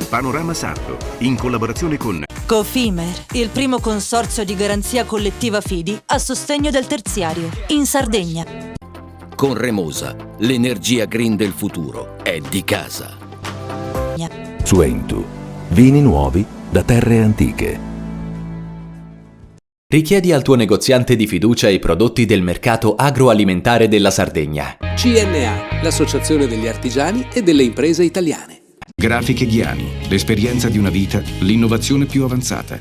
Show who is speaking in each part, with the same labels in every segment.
Speaker 1: Panorama Sardo, in collaborazione con
Speaker 2: Cofimer, il primo consorzio di garanzia collettiva Fidi a sostegno del terziario, in Sardegna.
Speaker 3: Con Remosa, l'energia green del futuro è di casa.
Speaker 4: Suentu, vini nuovi da terre antiche.
Speaker 5: Richiedi al tuo negoziante di fiducia i prodotti del mercato agroalimentare della Sardegna.
Speaker 6: CNA, l'associazione degli artigiani e delle imprese italiane.
Speaker 1: Grafiche Ghiani, l'esperienza di una vita, l'innovazione più avanzata.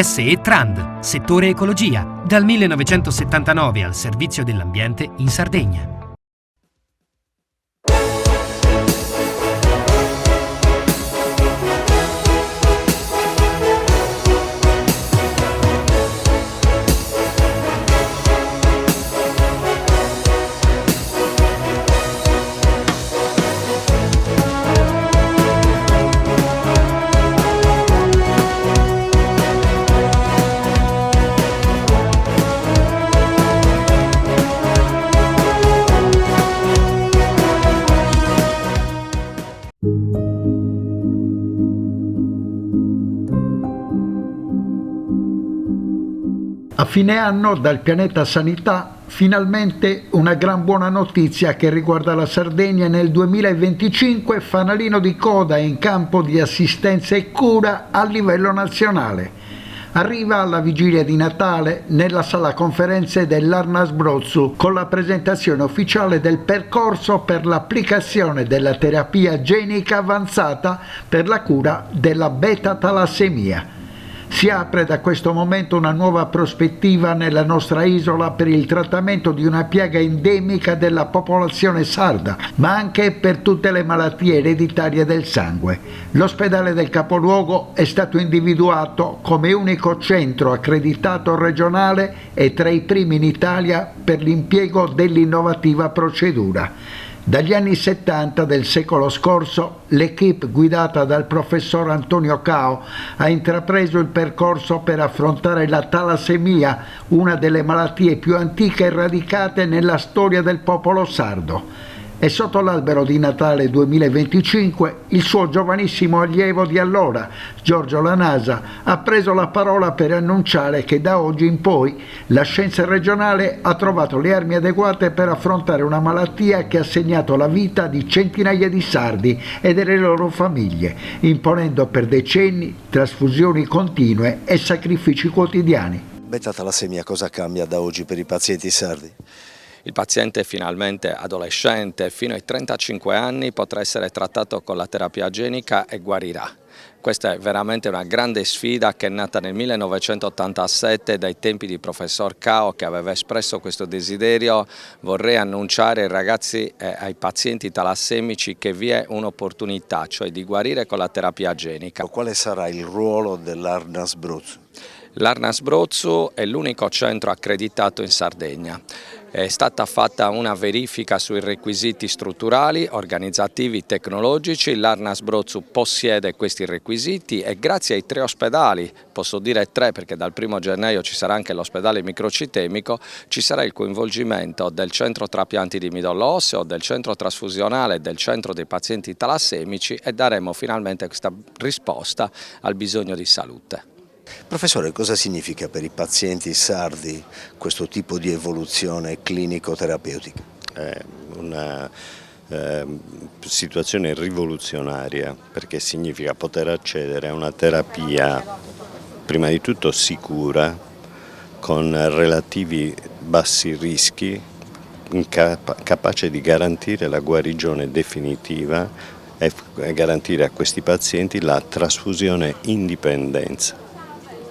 Speaker 7: SE Trand, settore ecologia, dal 1979 al servizio dell'ambiente in Sardegna.
Speaker 8: A fine anno dal pianeta Sanità finalmente una gran buona notizia che riguarda la Sardegna. Nel 2025 fanalino di coda in campo di assistenza e cura a livello nazionale. Arriva alla vigilia di Natale nella sala conferenze dell'Arnas Brozzu con la presentazione ufficiale del percorso per l'applicazione della terapia genica avanzata per la cura della beta-talassemia. Si apre da questo momento una nuova prospettiva nella nostra isola per il trattamento di una piaga endemica della popolazione sarda, ma anche per tutte le malattie ereditarie del sangue. L'ospedale del capoluogo è stato individuato come unico centro accreditato regionale e tra i primi in Italia per l'impiego dell'innovativa procedura. Dagli anni 70 del secolo scorso, l'equipe guidata dal professor Antonio Cao ha intrapreso il percorso per affrontare la talassemia, una delle malattie più antiche e radicate nella storia del popolo sardo. E sotto l'albero di Natale 2025 il suo giovanissimo allievo di allora, Giorgio Lanasa, ha preso la parola per annunciare che da oggi in poi la scienza regionale ha trovato le armi adeguate per affrontare una malattia che ha segnato la vita di centinaia di sardi e delle loro famiglie, imponendo per decenni trasfusioni continue e sacrifici quotidiani.
Speaker 9: Beta-talassemia cosa cambia da oggi per i pazienti sardi?
Speaker 10: Il paziente finalmente adolescente fino ai 35 anni potrà essere trattato con la terapia genica e guarirà. Questa è veramente una grande sfida che è nata nel 1987 dai tempi di professor Cao, che aveva espresso questo desiderio: vorrei annunciare ai ragazzi e ai pazienti talassemici che vi è un'opportunità, cioè di guarire con la terapia genica.
Speaker 9: Quale sarà il ruolo dell'Arnas Brozzu?
Speaker 10: L'Arnas Brozzu è l'unico centro accreditato in Sardegna. È stata fatta una verifica sui requisiti strutturali, organizzativi, tecnologici. L'Arnas Brozzu possiede questi requisiti e grazie ai 3 ospedali, posso dire 3 perché dal 1° gennaio ci sarà anche l'ospedale microcitemico, ci sarà il coinvolgimento del centro trapianti di midollo osseo, del centro trasfusionale, del centro dei pazienti talassemici e daremo finalmente questa risposta al bisogno di salute.
Speaker 9: Professore, cosa significa per i pazienti sardi questo tipo di evoluzione clinico-terapeutica?
Speaker 11: È una situazione rivoluzionaria, perché significa poter accedere a una terapia prima di tutto sicura, con relativi bassi rischi, capace di garantire la guarigione definitiva e garantire a questi pazienti la trasfusione indipendenza.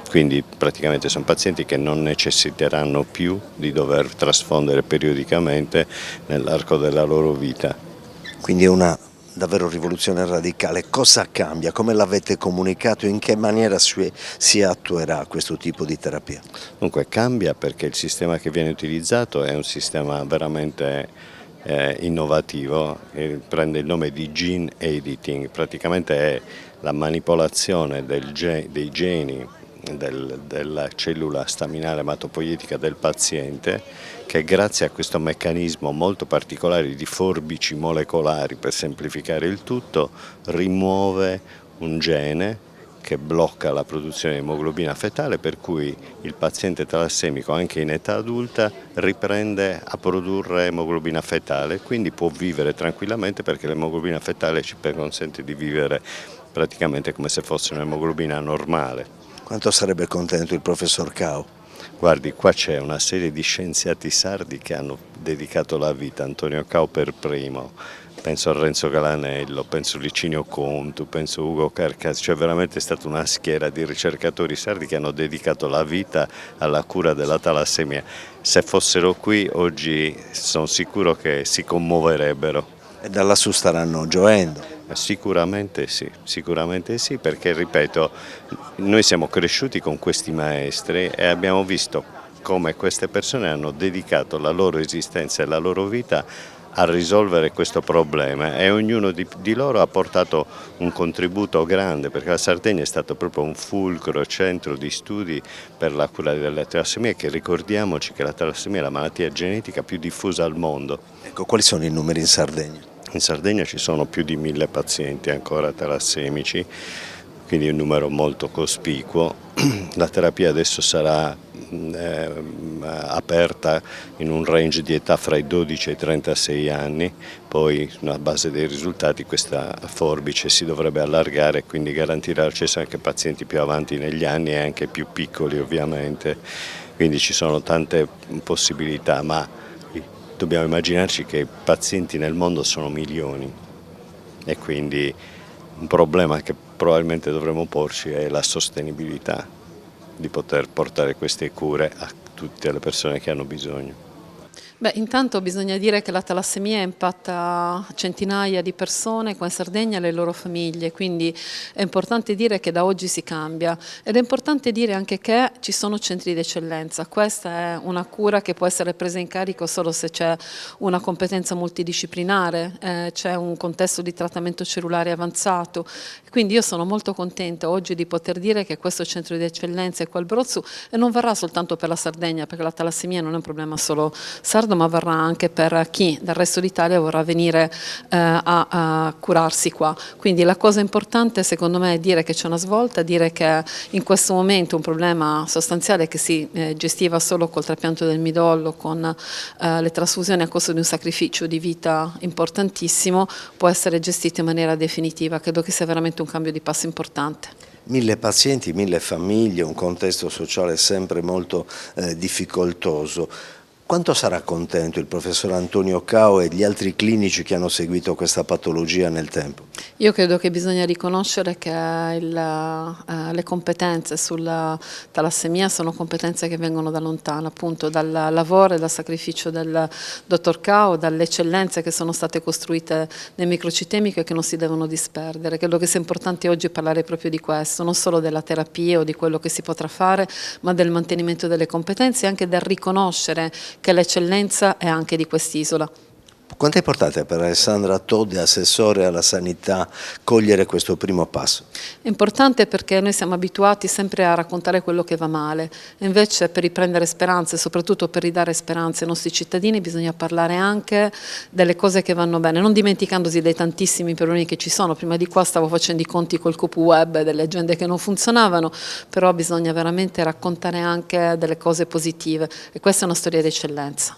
Speaker 11: Quindi praticamente sono pazienti che non necessiteranno più di dover trasfondere periodicamente nell'arco della loro vita.
Speaker 9: Quindi è una davvero rivoluzione radicale. Cosa cambia? Come l'avete comunicato? In che maniera si attuerà questo tipo di terapia?
Speaker 11: Dunque cambia perché il sistema che viene utilizzato è un sistema veramente innovativo, prende il nome di gene editing, praticamente è la manipolazione dei geni della cellula staminale ematopoietica del paziente, che grazie a questo meccanismo molto particolare di forbici molecolari, per semplificare il tutto, rimuove un gene che blocca la produzione di emoglobina fetale, per cui il paziente talassemico anche in età adulta riprende a produrre emoglobina fetale, quindi può vivere tranquillamente, perché l'emoglobina fetale ci consente di vivere praticamente come se fosse un'emoglobina normale.
Speaker 9: Quanto sarebbe contento il professor Cao?
Speaker 11: Guardi, qua c'è una serie di scienziati sardi che hanno dedicato la vita, Antonio Cao per primo, penso a Renzo Galanello, penso a Licinio Contu, penso a Ugo Carcassi, cioè veramente è stata una schiera di ricercatori sardi che hanno dedicato la vita alla cura della talassemia. Se fossero qui oggi sono sicuro che si commuoverebbero.
Speaker 9: E da lassù staranno gioendo?
Speaker 11: Sicuramente sì, perché ripeto, noi siamo cresciuti con questi maestri e abbiamo visto come queste persone hanno dedicato la loro esistenza e la loro vita a risolvere questo problema, e ognuno di loro ha portato un contributo grande, perché la Sardegna è stato proprio un fulcro centro di studi per la cura della talassemia, che ricordiamoci che la talassemia è la malattia genetica più diffusa al mondo.
Speaker 9: Ecco, quali sono i numeri in Sardegna?
Speaker 11: In Sardegna ci sono più di 1000 pazienti ancora talassemici, quindi un numero molto cospicuo. La terapia adesso sarà aperta in un range di età fra i 12 e i 36 anni, poi sulla base dei risultati questa forbice si dovrebbe allargare e quindi garantire l'accesso anche a pazienti più avanti negli anni e anche più piccoli ovviamente, quindi ci sono tante possibilità, ma dobbiamo immaginarci che i pazienti nel mondo sono milioni e quindi un problema che probabilmente dovremo porci è la sostenibilità di poter portare queste cure a tutte le persone che hanno bisogno.
Speaker 12: Beh, intanto bisogna dire che la talassemia impatta centinaia di persone qua in Sardegna e le loro famiglie, quindi è importante dire che da oggi si cambia, ed è importante dire anche che ci sono centri di eccellenza. Questa è una cura che può essere presa in carico solo se c'è una competenza multidisciplinare, c'è un contesto di trattamento cellulare avanzato, quindi io sono molto contenta oggi di poter dire che questo centro di eccellenza è qua al Brozzu, e non varrà soltanto per la Sardegna, perché la talassemia non è un problema solo sardo, ma varrà anche per chi dal resto d'Italia vorrà venire a curarsi qua. Quindi la cosa importante secondo me è dire che c'è una svolta, dire che in questo momento un problema sostanziale che si gestiva solo col trapianto del midollo, con le trasfusioni a costo di un sacrificio di vita importantissimo, può essere gestito in maniera definitiva. Credo che sia veramente un cambio di passo importante.
Speaker 9: 1000 pazienti, 1000 famiglie, un contesto sociale sempre molto difficoltoso. Quanto sarà contento il professor Antonio Cao e gli altri clinici che hanno seguito questa patologia nel tempo?
Speaker 12: Io credo che bisogna riconoscere che le competenze sulla talassemia sono competenze che vengono da lontano, appunto dal lavoro e dal sacrificio del dottor Cao, dalle eccellenze che sono state costruite nel microcitemico e che non si devono disperdere. Credo che sia importante oggi parlare proprio di questo, non solo della terapia o di quello che si potrà fare, ma del mantenimento delle competenze e anche del riconoscere che l'eccellenza è anche di quest'isola.
Speaker 9: Quanto è importante per Alessandra Todde, assessore alla sanità, cogliere questo primo passo?
Speaker 12: È importante perché noi siamo abituati sempre a raccontare quello che va male, e invece per riprendere speranze, soprattutto per ridare speranze ai nostri cittadini, bisogna parlare anche delle cose che vanno bene, non dimenticandosi dei tantissimi problemi che ci sono. Prima di qua stavo facendo i conti col Copu Web, delle agende che non funzionavano, però bisogna veramente raccontare anche delle cose positive, e questa è una storia di eccellenza.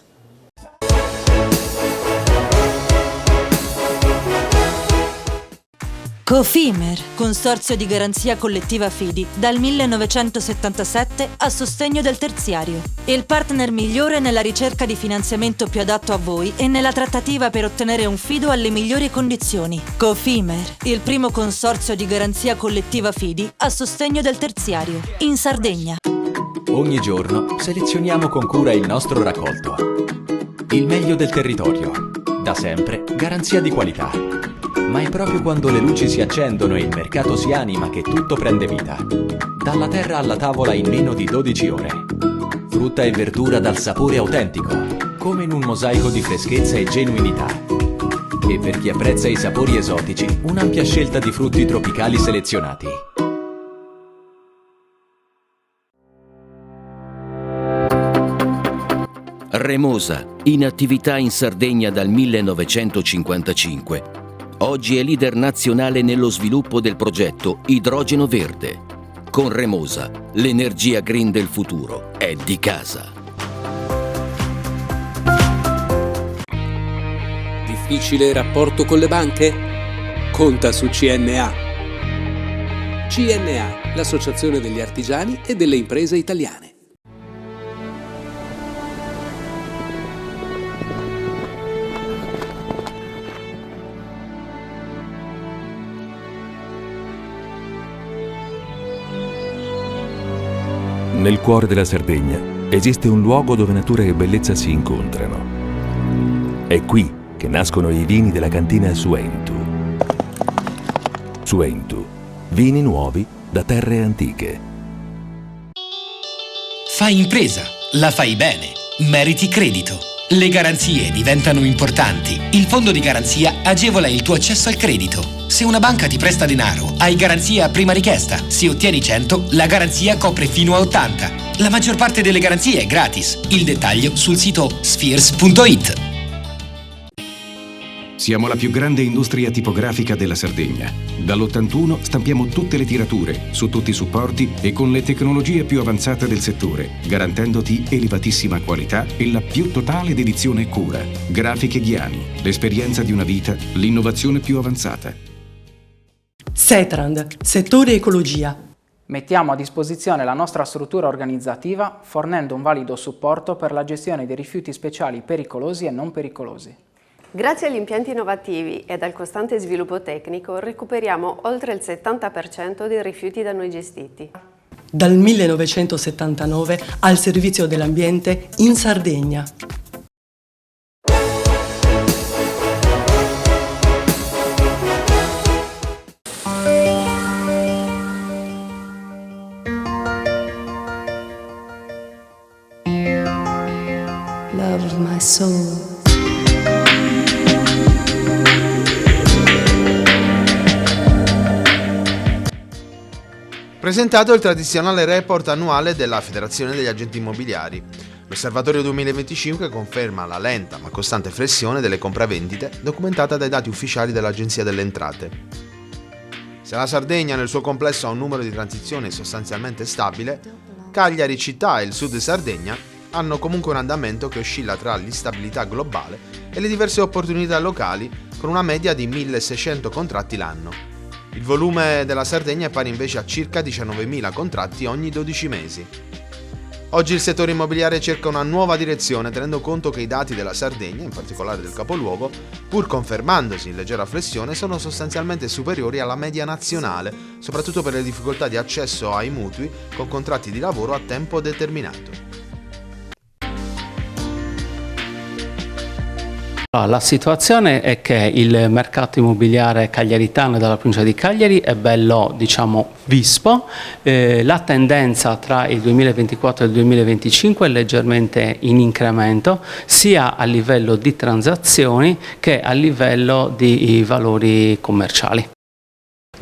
Speaker 2: Cofimer, consorzio di garanzia collettiva Fidi, dal 1977 a sostegno del terziario. Il partner migliore nella ricerca di finanziamento più adatto a voi e nella trattativa per ottenere un fido alle migliori condizioni. Cofimer, il primo consorzio di garanzia collettiva Fidi a sostegno del terziario, in Sardegna.
Speaker 5: Ogni giorno selezioniamo con cura il nostro raccolto. Il meglio del territorio. Da sempre, garanzia di qualità. Ma è proprio quando le luci si accendono e il mercato si anima che tutto prende vita. Dalla terra alla tavola in meno di 12 ore. Frutta e verdura dal sapore autentico, come in un mosaico di freschezza e genuinità. E per chi apprezza i sapori esotici, un'ampia scelta di frutti tropicali selezionati.
Speaker 3: Remosa, in attività in Sardegna dal 1955. Oggi è leader nazionale nello sviluppo del progetto Idrogeno Verde. Con Remosa, l'energia green del futuro è di casa.
Speaker 6: Difficile rapporto con le banche? Conta su CNA. CNA, l'associazione degli artigiani e delle imprese italiane.
Speaker 4: Nel cuore della Sardegna esiste un luogo dove natura e bellezza si incontrano. È qui che nascono i vini della cantina Suentu. Suentu, vini nuovi da terre antiche.
Speaker 13: Fai impresa, la fai bene, meriti credito. Le garanzie diventano importanti. Il fondo di garanzia agevola il tuo accesso al credito. Se una banca ti presta denaro, hai garanzia a prima richiesta. Se ottieni 100, la garanzia copre fino a 80. La maggior parte delle garanzie è gratis. Il dettaglio sul sito spheres.it.
Speaker 1: Siamo la più grande industria tipografica della Sardegna. Dall'81 stampiamo tutte le tirature, su tutti i supporti e con le tecnologie più avanzate del settore, garantendoti elevatissima qualità e la più totale dedizione e cura. Grafiche Ghiani, l'esperienza di una vita, l'innovazione più avanzata.
Speaker 14: Setrand, settore ecologia.
Speaker 15: Mettiamo a disposizione la nostra struttura organizzativa fornendo un valido supporto per la gestione dei rifiuti speciali pericolosi e non pericolosi.
Speaker 16: Grazie agli impianti innovativi ed al costante sviluppo tecnico recuperiamo oltre il 70% dei rifiuti da noi gestiti.
Speaker 14: Dal 1979 al servizio dell'ambiente in Sardegna.
Speaker 17: Love of my soul.
Speaker 18: Presentato il tradizionale report annuale della Federazione degli Agenti Immobiliari. L'Osservatorio 2025 conferma la lenta ma costante flessione delle compravendite documentata dai dati ufficiali dell'Agenzia delle Entrate. Se la Sardegna nel suo complesso ha un numero di transizioni sostanzialmente stabile, Cagliari città e il sud Sardegna hanno comunque un andamento che oscilla tra l'instabilità globale e le diverse opportunità locali con una media di 1600 contratti l'anno. Il volume della Sardegna è pari invece a circa 19.000 contratti ogni 12 mesi. Oggi il settore immobiliare cerca una nuova direzione tenendo conto che i dati della Sardegna, in particolare del capoluogo, pur confermandosi in leggera flessione, sono sostanzialmente superiori alla media nazionale, soprattutto per le difficoltà di accesso ai mutui con contratti di lavoro a tempo determinato.
Speaker 19: La situazione è che il mercato immobiliare cagliaritano e della provincia di Cagliari è bello, diciamo, vispo. La tendenza tra il 2024 e il 2025 è leggermente in incremento, sia a livello di transazioni che a livello di valori commerciali.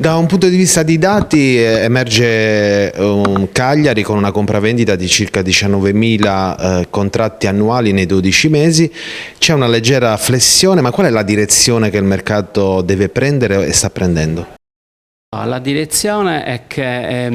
Speaker 18: Da un punto di vista di dati emerge un Cagliari con una compravendita di circa 19.000 contratti annuali nei 12 mesi, c'è una leggera flessione, ma qual è la direzione che il mercato deve prendere e sta prendendo?
Speaker 19: La direzione è che,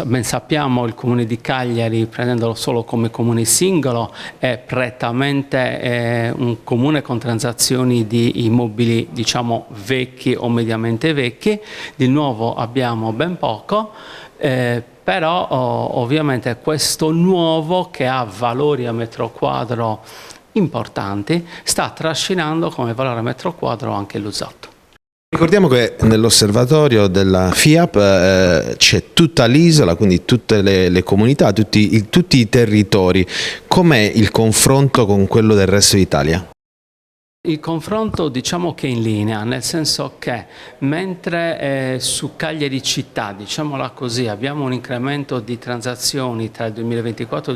Speaker 19: ben sappiamo, il comune di Cagliari, prendendolo solo come comune singolo, è prettamente un comune con transazioni di immobili, diciamo, vecchi o mediamente vecchi. Di nuovo abbiamo ben poco, però ovviamente questo nuovo, che ha valori a metro quadro importanti, sta trascinando come valore a metro quadro anche l'usato.
Speaker 18: Ricordiamo che nell'osservatorio della FIAP c'è tutta l'isola, quindi tutte le comunità, tutti i territori. Com'è il confronto con quello del resto d'Italia?
Speaker 19: Il confronto, diciamo che è in linea, nel senso che mentre su Cagliari città, diciamola così, abbiamo un incremento di transazioni tra il 2024 e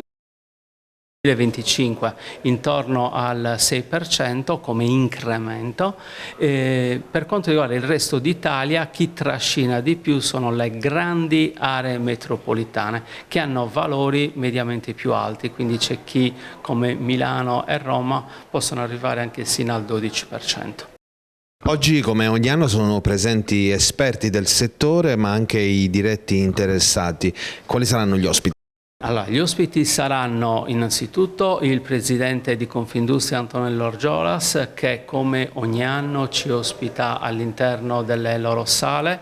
Speaker 19: il 2025 intorno al 6% come incremento. Per quanto riguarda il resto d'Italia, chi trascina di più sono le grandi aree metropolitane che hanno valori mediamente più alti, quindi c'è chi come Milano e Roma possono arrivare anche sino al 12%.
Speaker 18: Oggi, come ogni anno, sono presenti esperti del settore, ma anche i diretti interessati. Quali saranno gli ospiti?
Speaker 19: Allora, gli ospiti saranno innanzitutto il presidente di Confindustria Antonello Orgiolas, che come ogni anno ci ospita all'interno delle loro sale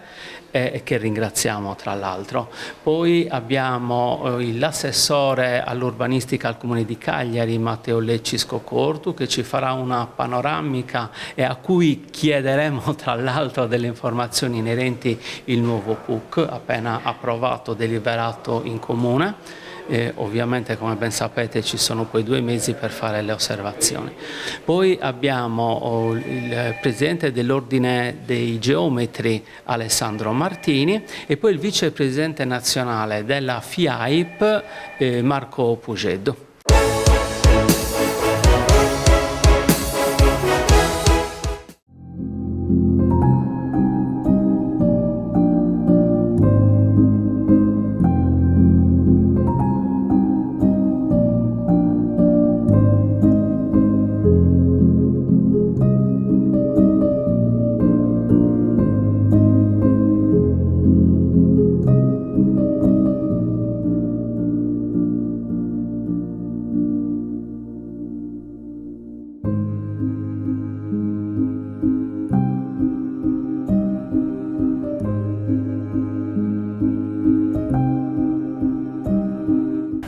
Speaker 19: e che ringraziamo tra l'altro. Poi abbiamo l'assessore all'urbanistica al Comune di Cagliari, Matteo Leccisco Cortu, che ci farà una panoramica e a cui chiederemo tra l'altro delle informazioni inerenti il nuovo PUC appena approvato, deliberato in Comune. Ovviamente, come ben sapete, ci sono poi 2 mesi per fare le osservazioni. Poi abbiamo il presidente dell'Ordine dei Geometri Alessandro Martini e poi il vicepresidente nazionale della FIAIP Marco Pugeddo.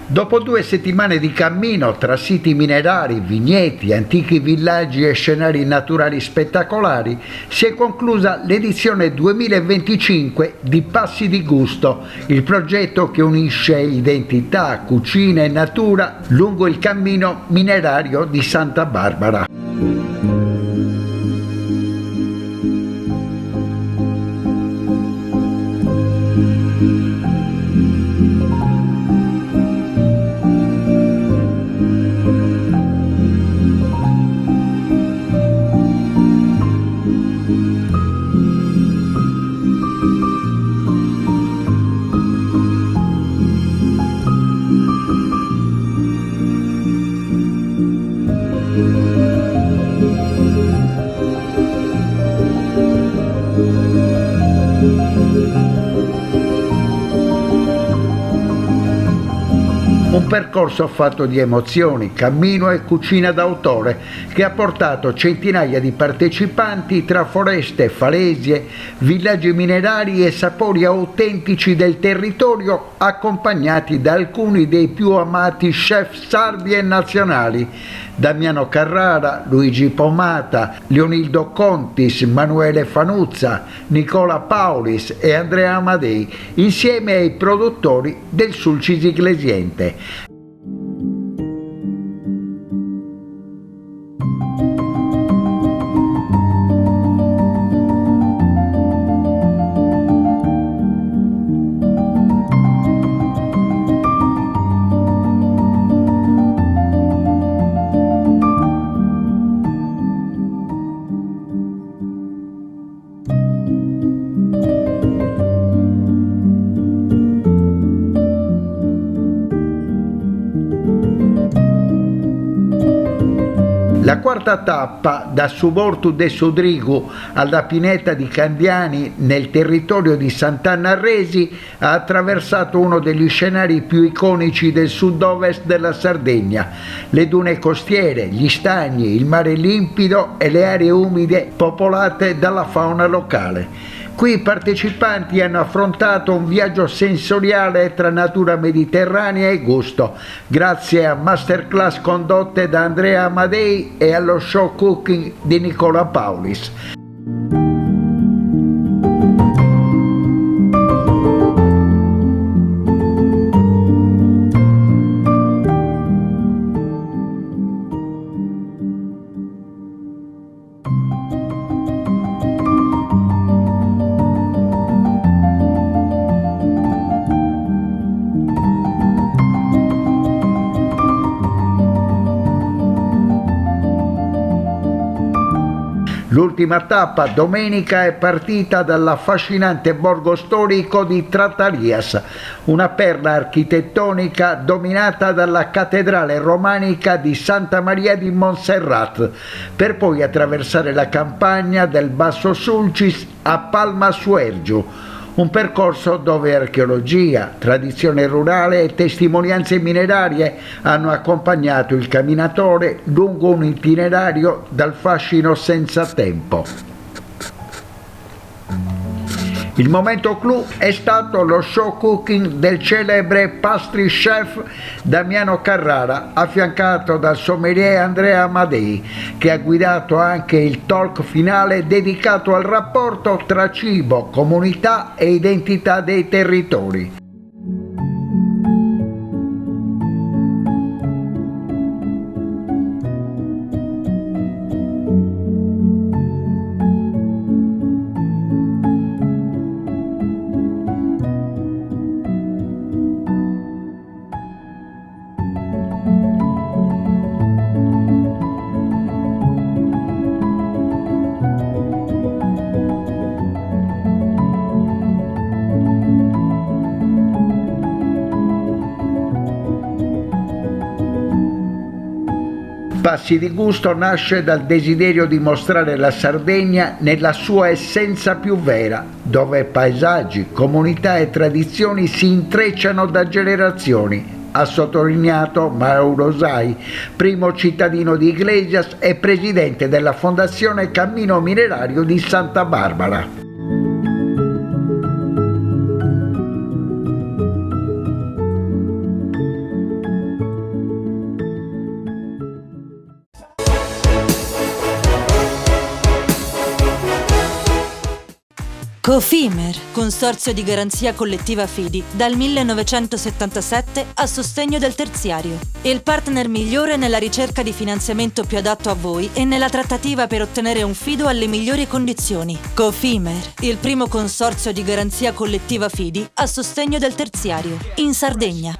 Speaker 8: Dopo 2 settimane di cammino tra siti minerari, vigneti, antichi villaggi e scenari naturali spettacolari, si è conclusa l'edizione 2025 di Passi di Gusto, il progetto che unisce identità, cucina e natura lungo il cammino minerario di Santa Barbara. Un percorso fatto di emozioni, cammino e cucina d'autore che ha portato centinaia di partecipanti tra foreste, falesie, villaggi minerari e sapori autentici del territorio, accompagnati da alcuni dei più amati chef sardi e nazionali: Damiano Carrara, Luigi Pomata, Leonildo Contis, Manuele Fanuzza, Nicola Paulis e Andrea Amadei, insieme ai produttori del Sulcis Iglesiente. La quarta tappa, da Subortu de Sudrigu alla Pineta di Candiani nel territorio di Sant'Anna Resi, ha attraversato uno degli scenari più iconici del sud-ovest della Sardegna: le dune costiere, gli stagni, il mare limpido e le aree umide popolate dalla fauna locale. Qui i partecipanti hanno affrontato un viaggio sensoriale tra natura mediterranea e gusto, grazie a masterclass condotte da Andrea Amadei e allo show cooking di Nicola Paulis. L'ultima tappa domenica è partita dall'affascinante borgo storico di Tratarias, una perla architettonica dominata dalla cattedrale romanica di Santa Maria di Montserrat, per poi attraversare la campagna del Basso Sulcis a Palma Suergiu. Un percorso dove archeologia, tradizione rurale e testimonianze minerarie hanno accompagnato il camminatore lungo un itinerario dal fascino senza tempo. Il momento clou è stato lo show cooking del celebre pastry chef Damiano Carrara, affiancato dal sommelier Andrea Amadei, che ha guidato anche il talk finale dedicato al rapporto tra cibo, comunità e identità dei territori. Passi di Gusto nasce dal desiderio di mostrare la Sardegna nella sua essenza più vera, dove paesaggi, comunità e tradizioni si intrecciano da generazioni, ha sottolineato Mauro Sai, primo cittadino di Iglesias e presidente della Fondazione Cammino Minerario di Santa Barbara.
Speaker 2: Cofimer, consorzio di garanzia collettiva Fidi, dal 1977 a sostegno del terziario. Il partner migliore nella ricerca di finanziamento più adatto a voi e nella trattativa per ottenere un fido alle migliori condizioni. Cofimer, il primo consorzio di garanzia collettiva Fidi a sostegno del terziario, in Sardegna.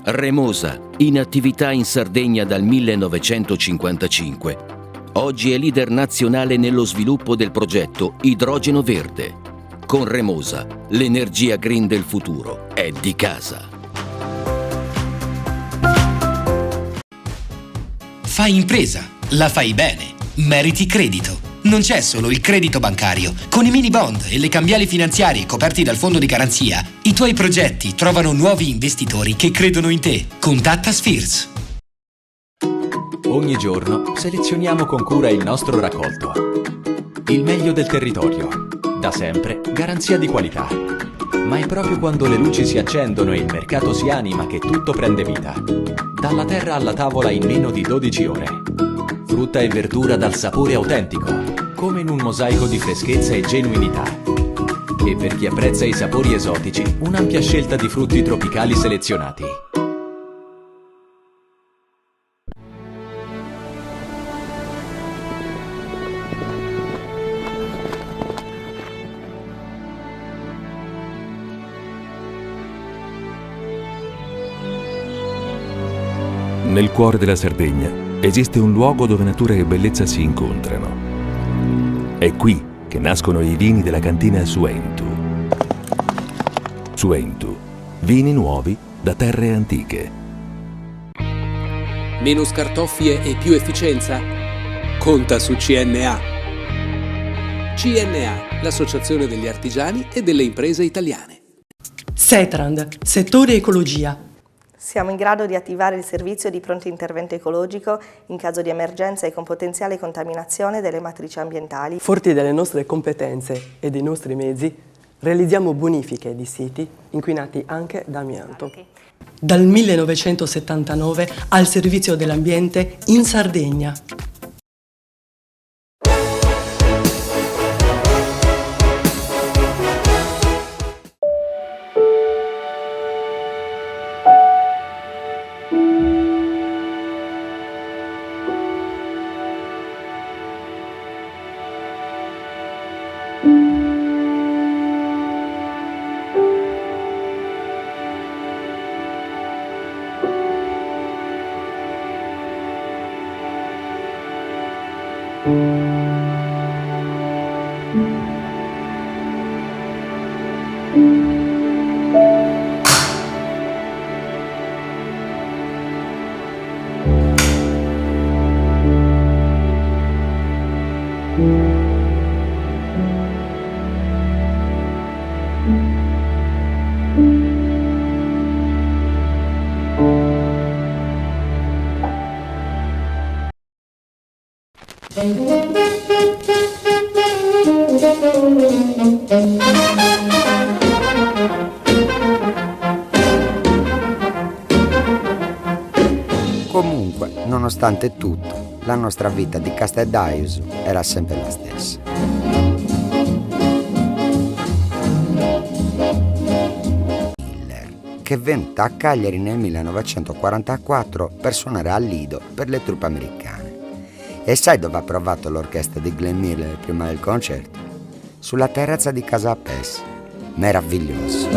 Speaker 3: Remosa, in attività in Sardegna dal 1955. Oggi è leader nazionale nello sviluppo del progetto Idrogeno Verde. Con Remosa, l'energia green del futuro è di casa.
Speaker 13: Fai impresa, la fai bene, meriti credito. Non c'è solo il credito bancario. Con i mini bond e le cambiali finanziarie coperti dal fondo di garanzia, i tuoi progetti trovano nuovi investitori che credono in te. Contatta Spheres.
Speaker 5: Ogni giorno selezioniamo con cura il nostro raccolto. Il meglio del territorio. Da sempre garanzia di qualità. Ma è proprio quando le luci si accendono e il mercato si anima che tutto prende vita. Dalla terra alla tavola in meno di 12 ore. Frutta e verdura dal sapore autentico, come in un mosaico di freschezza e genuinità. E per chi apprezza i sapori esotici, un'ampia scelta di frutti tropicali selezionati.
Speaker 4: Nel cuore della Sardegna esiste un luogo dove natura e bellezza si incontrano. È qui che nascono i vini della cantina Suentu. Suentu, vini nuovi da terre antiche.
Speaker 6: Meno scartoffie e più efficienza? Conta su CNA. CNA, l'associazione degli artigiani e delle imprese italiane.
Speaker 14: Setrand, settore ecologia.
Speaker 20: Siamo in grado di attivare il servizio di pronto intervento ecologico in caso di emergenza e con potenziale contaminazione delle matrici ambientali.
Speaker 14: Forti delle nostre competenze e dei nostri mezzi, realizziamo bonifiche di siti inquinati anche da amianto. Dal 1979 al servizio dell'ambiente in Sardegna.
Speaker 21: Comunque, nonostante tutto, la nostra vita di Casteldaius era sempre la stessa. Che è venuta a Cagliari nel 1944 per suonare al Lido per le truppe americane. E sai dove ha provato l'orchestra di Glenn Miller prima del concerto? Sulla terrazza di casa Pes. Meraviglioso.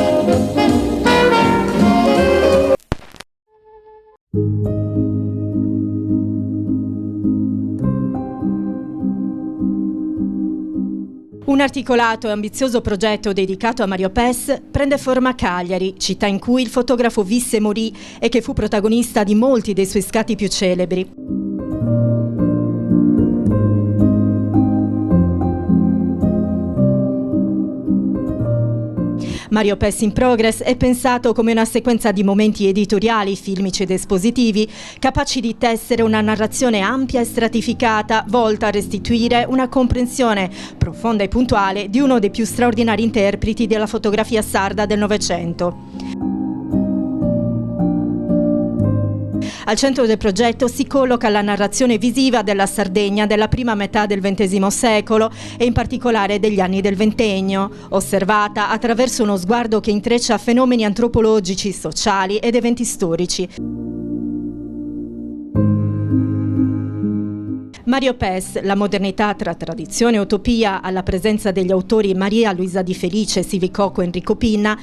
Speaker 22: Un articolato e ambizioso progetto dedicato a Mario Pes prende forma a Cagliari, città in cui il fotografo visse e morì e che fu protagonista di molti dei suoi scatti più celebri. Mario Pes in Progress è pensato come una sequenza di momenti editoriali, filmici ed espositivi, capaci di tessere una narrazione ampia e stratificata, volta a restituire una comprensione profonda e puntuale di uno dei più straordinari interpreti della fotografia sarda del Novecento. Al centro del progetto si colloca la narrazione visiva della Sardegna della prima metà del XX secolo e in particolare degli anni del Ventennio, osservata attraverso uno sguardo che intreccia fenomeni antropologici, sociali ed eventi storici. Mario Pes, la modernità tra tradizione e utopia alla presenza degli autori Maria Luisa Di Felice, Sivicocco e Enrico Pinna,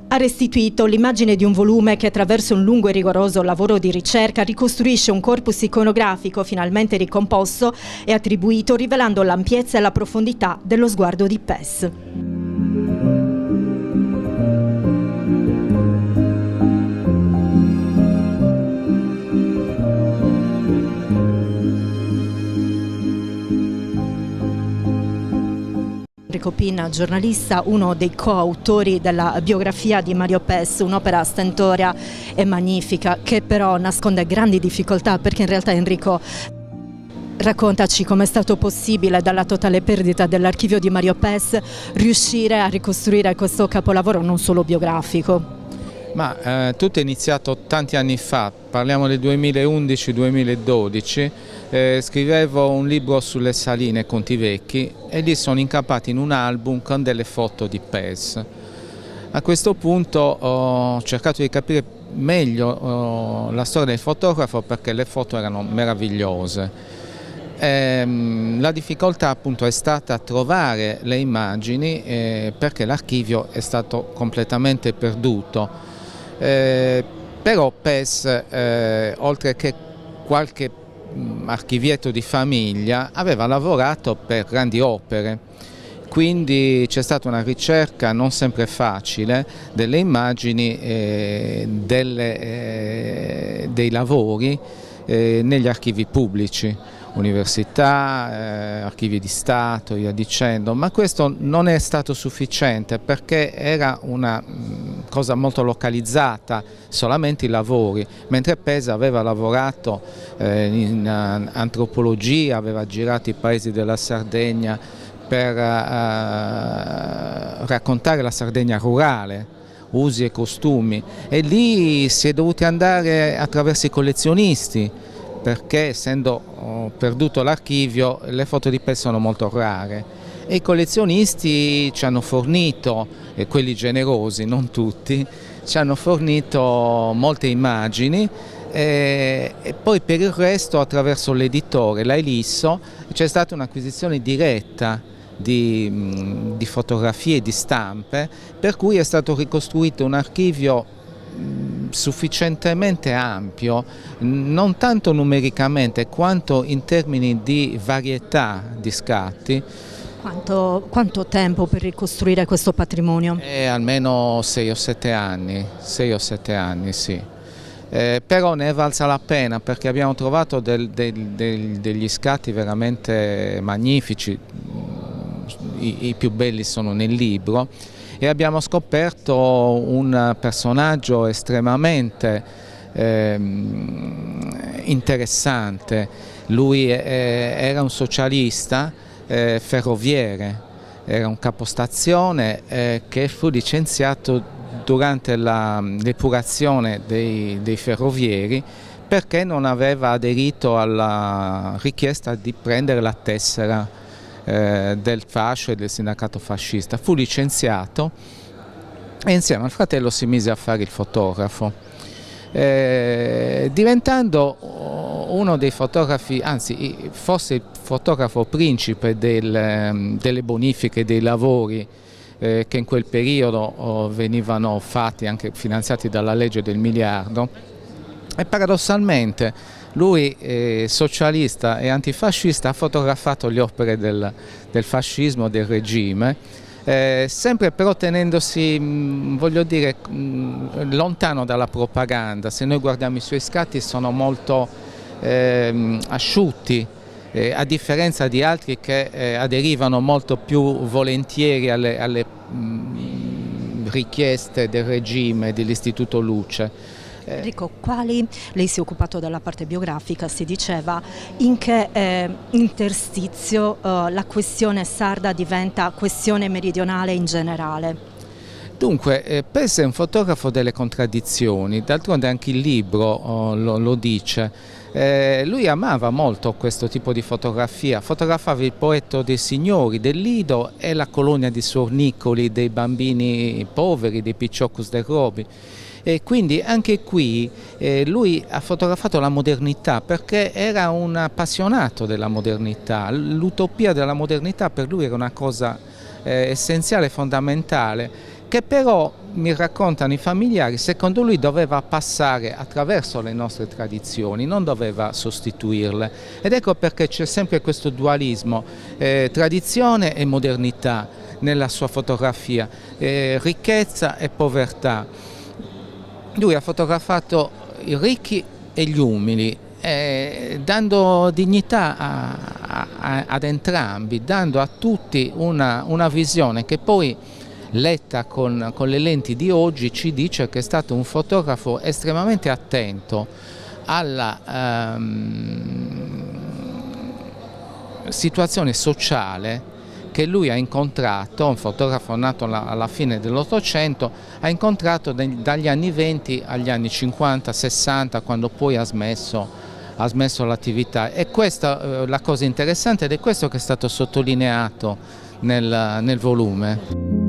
Speaker 22: ha restituito l'immagine di un volume che attraverso un lungo e rigoroso lavoro di ricerca ricostruisce un corpus iconografico finalmente ricomposto e attribuito, rivelando l'ampiezza e la profondità dello sguardo di Pes. Enrico Pinna, giornalista, uno dei coautori della biografia di Mario Pes, un'opera stentorea e magnifica che però nasconde grandi difficoltà, perché in realtà, Enrico, raccontaci com'è stato possibile, dalla totale perdita dell'archivio di Mario Pes, riuscire a ricostruire questo capolavoro non solo biografico.
Speaker 23: Ma tutto è iniziato tanti anni fa, parliamo del 2011-2012, scrivevo un libro sulle saline Conti Vecchi e lì sono incapato in un album con delle foto di Pes. A questo punto ho cercato di capire meglio la storia del fotografo, perché le foto erano meravigliose. La difficoltà appunto è stata trovare le immagini perché l'archivio è stato completamente perduto. Però Pes, oltre che qualche archivietto di famiglia, aveva lavorato per grandi opere, quindi c'è stata una ricerca non sempre facile delle immagini dei lavori negli archivi pubblici, università, archivi di Stato, via dicendo, ma questo non è stato sufficiente perché era una cosa molto localizzata, solamente i lavori, mentre Pes aveva lavorato in antropologia, aveva girato i paesi della Sardegna per raccontare la Sardegna rurale, usi e costumi, e lì si è dovuti andare attraverso i collezionisti, perché essendo perduto l'archivio le foto di Pes sono molto rare e i collezionisti ci hanno fornito, e quelli generosi, non tutti, ci hanno fornito molte immagini e poi per il resto attraverso l'editore, la Elisso, c'è stata un'acquisizione diretta di fotografie e di stampe, per cui è stato ricostruito un archivio sufficientemente ampio, non tanto numericamente quanto in termini di varietà di scatti.
Speaker 22: Quanto tempo per ricostruire questo patrimonio?
Speaker 23: Almeno 6 o 7 anni, sì. Però ne è valsa la pena, perché abbiamo trovato degli scatti veramente magnifici, i più belli sono nel libro, e abbiamo scoperto un personaggio estremamente interessante. Lui era un socialista ferroviere, era un capostazione che fu licenziato durante l'epurazione dei ferrovieri perché non aveva aderito alla richiesta di prendere la tessera del fascio e del sindacato fascista. Fu licenziato e insieme al fratello si mise a fare il fotografo, diventando uno dei fotografi, anzi forse il fotografo principe delle bonifiche dei lavori che in quel periodo venivano fatti, anche finanziati dalla legge del miliardo. E paradossalmente lui, socialista e antifascista, ha fotografato le opere del fascismo, del regime, sempre però tenendosi, voglio dire, lontano dalla propaganda. Se noi guardiamo i suoi scatti sono molto asciutti, a differenza di altri che aderivano molto più volentieri alle richieste del regime, dell'Istituto Luce.
Speaker 22: Enrico, lei si è occupato della parte biografica, si diceva, in che interstizio la questione sarda diventa questione meridionale in generale?
Speaker 23: Dunque, Pes è un fotografo delle contraddizioni, d'altronde anche il libro lo dice. Lui amava molto questo tipo di fotografia, fotografava il poeta dei signori del Lido e la colonia di Sornicoli, dei bambini poveri, dei picciocus del Robi. E quindi anche qui lui ha fotografato la modernità perché era un appassionato della modernità. L'utopia della modernità per lui era una cosa essenziale, fondamentale, che però, mi raccontano i familiari, secondo lui doveva passare attraverso le nostre tradizioni, non doveva sostituirle. Ed ecco perché c'è sempre questo dualismo, tradizione e modernità nella sua fotografia, ricchezza e povertà. Lui ha fotografato i ricchi e gli umili, dando dignità ad entrambi, dando a tutti una visione che poi, letta con le lenti di oggi, ci dice che è stato un fotografo estremamente attento alla situazione sociale che lui ha incontrato, un fotografo nato alla fine dell'Ottocento, ha incontrato dagli anni 20 agli anni 50, 60, quando poi ha smesso l'attività. E questa è la cosa interessante, ed è questo che è stato sottolineato nel volume.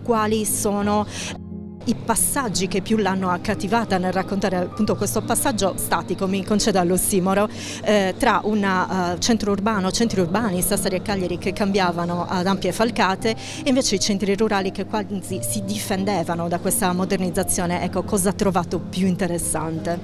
Speaker 22: Quali sono i passaggi che più l'hanno accattivata nel raccontare appunto questo passaggio statico, mi conceda l'ossimoro, tra un centri urbani, Sassari e Cagliari, che cambiavano ad ampie falcate, e invece i centri rurali che quasi si difendevano da questa modernizzazione. Ecco, cosa ha trovato più interessante?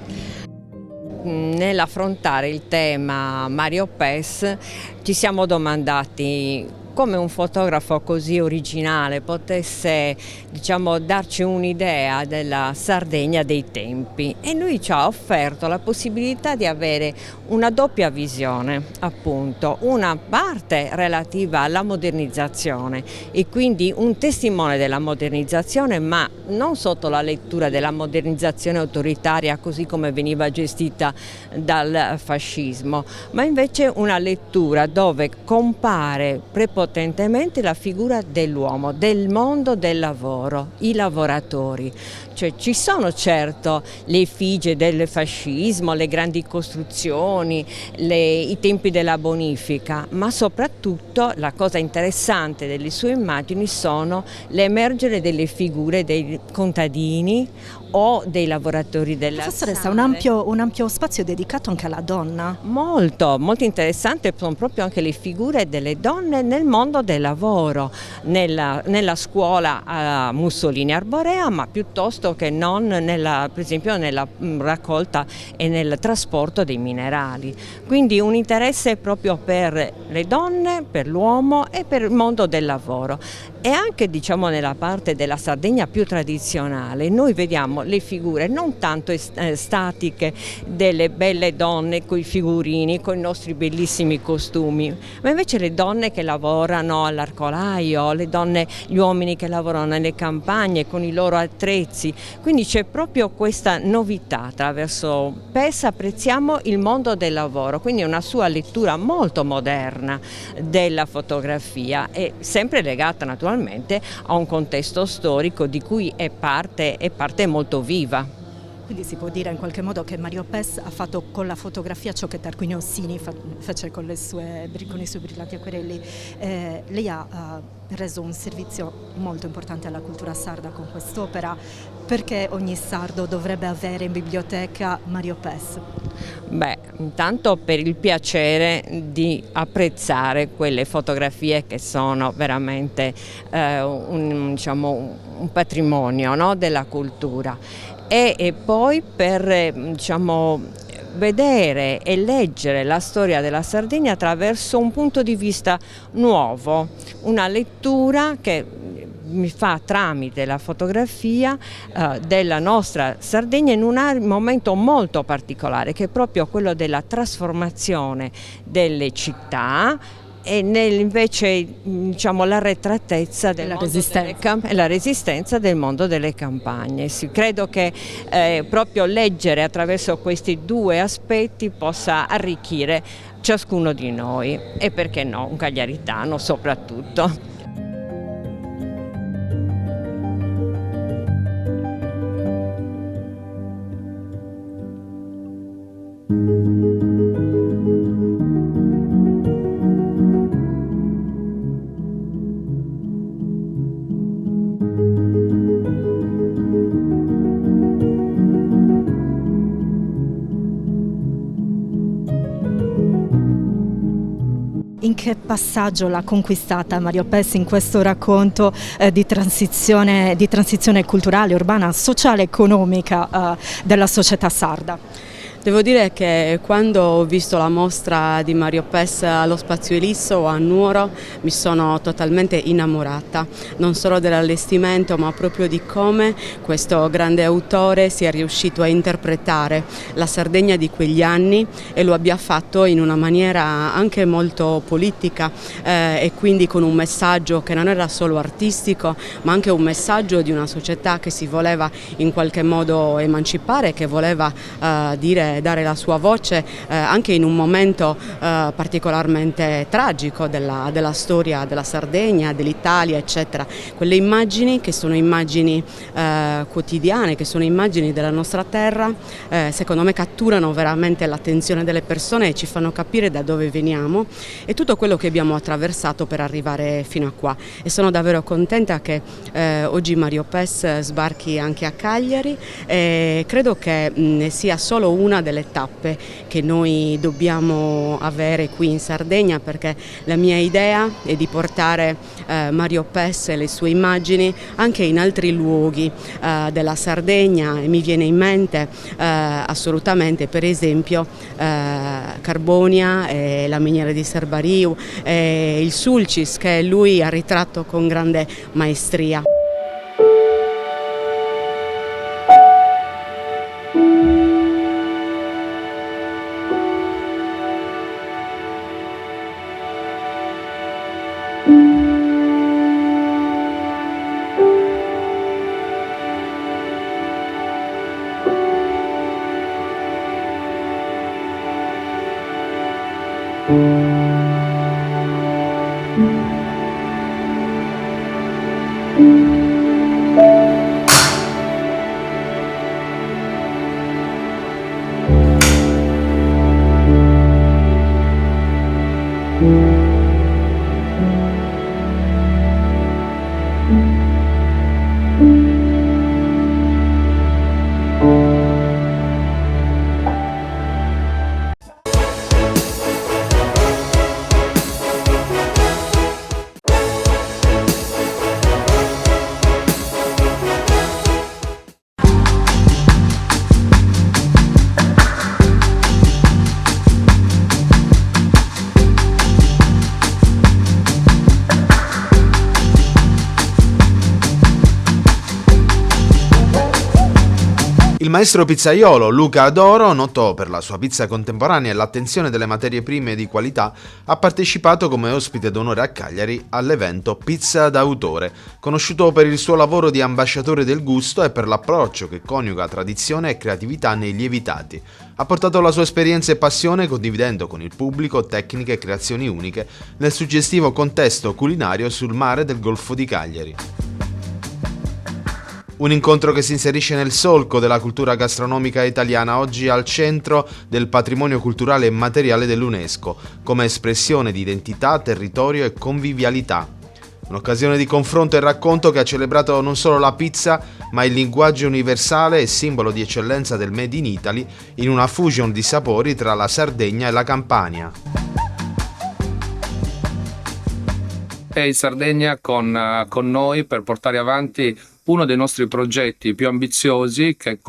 Speaker 7: Nell'affrontare il tema Mario Pes ci siamo domandati come un fotografo così originale potesse, diciamo, darci un'idea della Sardegna dei tempi, e lui ci ha offerto la possibilità di avere una doppia visione, appunto, una parte relativa alla modernizzazione e quindi un testimone della modernizzazione, ma non sotto la lettura della modernizzazione autoritaria così come veniva gestita dal fascismo, ma invece una lettura dove compare prepotentemente potentemente la figura dell'uomo, del mondo del lavoro, i lavoratori. Cioè, ci sono certo le effigie del fascismo, le grandi costruzioni, i tempi della bonifica, ma soprattutto la cosa interessante delle sue immagini sono l'emergere delle figure dei contadini o dei lavoratori della
Speaker 22: Professoressa,
Speaker 7: sale.
Speaker 22: un ampio spazio dedicato anche alla donna.
Speaker 7: Molto interessante sono proprio anche le figure delle donne nel mondo del lavoro, nella scuola a Mussolini Arborea, ma piuttosto che non per esempio nella raccolta e nel trasporto dei minerali. Quindi un interesse proprio per le donne, per l'uomo e per il mondo del lavoro. E anche diciamo nella parte della Sardegna più tradizionale noi vediamo le figure non tanto statiche delle belle donne con i figurini, con i nostri bellissimi costumi, ma invece le donne che lavorano all'arcolaio, gli uomini che lavorano nelle campagne con i loro attrezzi. Quindi c'è proprio questa novità attraverso Pes, apprezziamo il mondo del lavoro, quindi una sua lettura molto moderna della fotografia e sempre legata naturalmente a un contesto storico di cui è parte molto viva.
Speaker 22: Quindi si può dire in qualche modo che Mario Pes ha fatto con la fotografia ciò che Tarquinio Ossini fece con i suoi brillanti acquerelli. Lei ha reso un servizio molto importante alla cultura sarda con quest'opera. Perché ogni sardo dovrebbe avere in biblioteca Mario Pes?
Speaker 7: Beh, intanto per il piacere di apprezzare quelle fotografie che sono veramente un patrimonio, no, della cultura e poi per vedere e leggere la storia della Sardegna attraverso un punto di vista nuovo, una lettura che mi fa tramite la fotografia della nostra Sardegna in un momento molto particolare che è proprio quello della trasformazione delle città e invece l'arretratezza del la resistenza del mondo delle campagne. Sì, credo che proprio leggere attraverso questi due aspetti possa arricchire ciascuno di noi e perché no, un cagliaritano soprattutto.
Speaker 22: In che passaggio l'ha conquistata Mario Pes in questo racconto di transizione culturale, urbana, sociale, economica della società sarda?
Speaker 14: Devo dire che quando ho visto la mostra di Mario Pes allo Spazio Elisso a Nuoro mi sono totalmente innamorata, non solo dell'allestimento ma proprio di come questo grande autore sia riuscito a interpretare la Sardegna di quegli anni e lo abbia fatto in una maniera anche molto politica e quindi con un messaggio che non era solo artistico ma anche un messaggio di una società che si voleva in qualche modo emancipare, che voleva dare la sua voce anche in un momento particolarmente tragico della storia della Sardegna, dell'Italia, eccetera. Quelle immagini che sono immagini quotidiane, che sono immagini della nostra terra, secondo me catturano veramente l'attenzione delle persone e ci fanno capire da dove veniamo e tutto quello che abbiamo attraversato per arrivare fino a qua. E sono davvero contenta che oggi Mario Pes sbarchi anche a Cagliari e credo che sia solo una delle tappe che noi dobbiamo avere qui in Sardegna, perché la mia idea è di portare Mario Pes e le sue immagini anche in altri luoghi della Sardegna e mi viene in mente assolutamente per esempio Carbonia, la miniera di Serbariu, il Sulcis che lui ha ritratto con grande maestria.
Speaker 18: Il maestro pizzaiolo Luca Adoro, noto per la sua pizza contemporanea e l'attenzione delle materie prime di qualità, ha partecipato come ospite d'onore a Cagliari all'evento Pizza d'autore, conosciuto per il suo lavoro di ambasciatore del gusto e per l'approccio che coniuga tradizione e creatività nei lievitati. Ha portato la sua esperienza e passione condividendo con il pubblico tecniche e creazioni uniche nel suggestivo contesto culinario sul mare del Golfo di Cagliari. Un incontro che si inserisce nel solco della cultura gastronomica italiana, oggi al centro del patrimonio culturale e immateriale dell'UNESCO, come espressione di identità, territorio e convivialità. Un'occasione di confronto e racconto che ha celebrato non solo la pizza, ma il linguaggio universale e simbolo di eccellenza del Made in Italy, in una fusion di sapori tra la Sardegna e la Campania.
Speaker 9: È in Sardegna con noi per portare avanti uno dei nostri progetti più ambiziosi che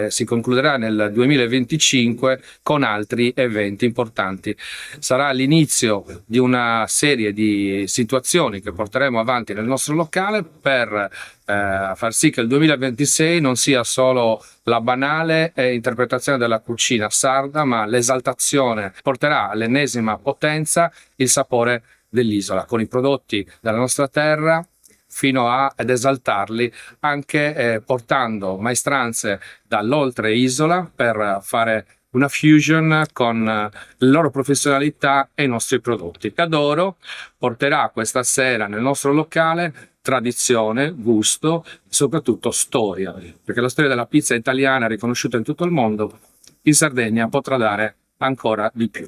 Speaker 9: si concluderà nel 2025 con altri eventi importanti. Sarà l'inizio di una serie di situazioni che porteremo avanti nel nostro locale per far sì che il 2026 non sia solo la banale interpretazione della cucina sarda, ma l'esaltazione porterà all'ennesima potenza il sapore dell'isola, con i prodotti della nostra terra, fino ad esaltarli anche portando maestranze dall'oltre isola per fare una fusion con le loro professionalità e i nostri prodotti. Adoro porterà questa sera nel nostro locale tradizione, gusto e soprattutto storia, perché la storia della pizza italiana è riconosciuta in tutto il mondo, in Sardegna potrà dare ancora di più.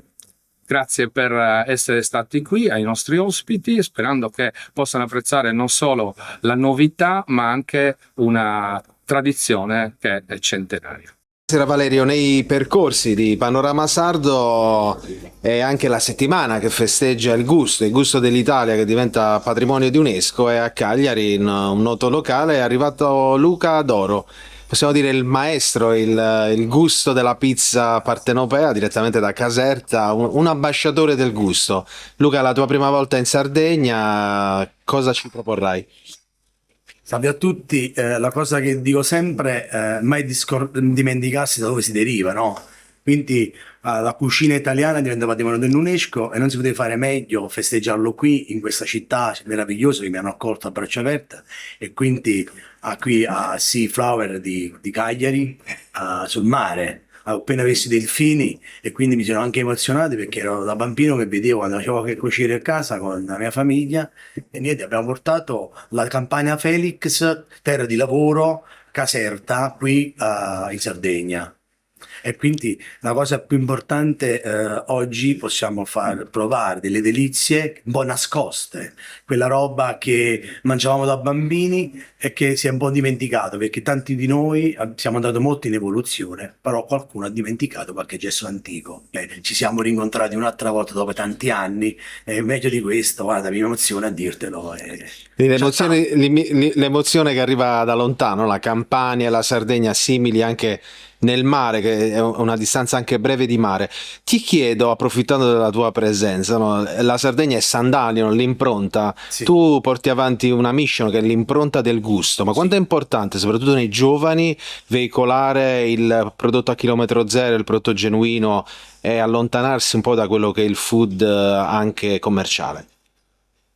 Speaker 9: Grazie per essere stati qui, ai nostri ospiti, sperando che possano apprezzare non solo la novità, ma anche una tradizione che è centenaria.
Speaker 18: Buonasera Valerio, nei percorsi di Panorama Sardo è anche la settimana che festeggia il gusto dell'Italia, che diventa patrimonio di UNESCO, e a Cagliari, in un noto locale, è arrivato Luca Adoro. Possiamo dire il maestro, il gusto della pizza partenopea, direttamente da Caserta, un ambasciatore del gusto. Luca, la tua prima volta in Sardegna, cosa ci proporrai?
Speaker 10: Salve a tutti, la cosa che dico sempre, mai dimenticarsi da dove si deriva, no? Quindi la cucina italiana diventa patrimonio dell'UNESCO e non si poteva fare meglio festeggiarlo qui, in questa città meravigliosa che mi hanno accolto a braccia aperte, e quindi qui a Sea Flower di Cagliari, sul mare. Ho appena visto i delfini e quindi mi sono anche emozionato, perché ero da bambino che vedevo quando facevo che cucire a casa con la mia famiglia, e niente, abbiamo portato la Campania Felix, terra di lavoro, Caserta, qui in Sardegna. E quindi la cosa più importante, oggi possiamo provare delle delizie un po' nascoste, quella roba che mangiavamo da bambini e che si è un po' dimenticato, perché tanti di noi siamo andati molto in evoluzione, però qualcuno ha dimenticato qualche gesto antico. Ci siamo rincontrati un'altra volta dopo tanti anni, e meglio di questo, guarda, mi emoziona a dirtelo.
Speaker 18: L'emozione che arriva da lontano, la Campania e la Sardegna simili anche nel mare, che è una distanza anche breve di mare. Ti chiedo, approfittando della tua presenza, no? La Sardegna è Sandalino, l'impronta. Sì. Tu porti avanti una mission che è l'impronta del gusto, ma quanto è importante, soprattutto nei giovani, veicolare il prodotto a chilometro zero, il prodotto genuino, e allontanarsi un po' da quello che è il food anche commerciale?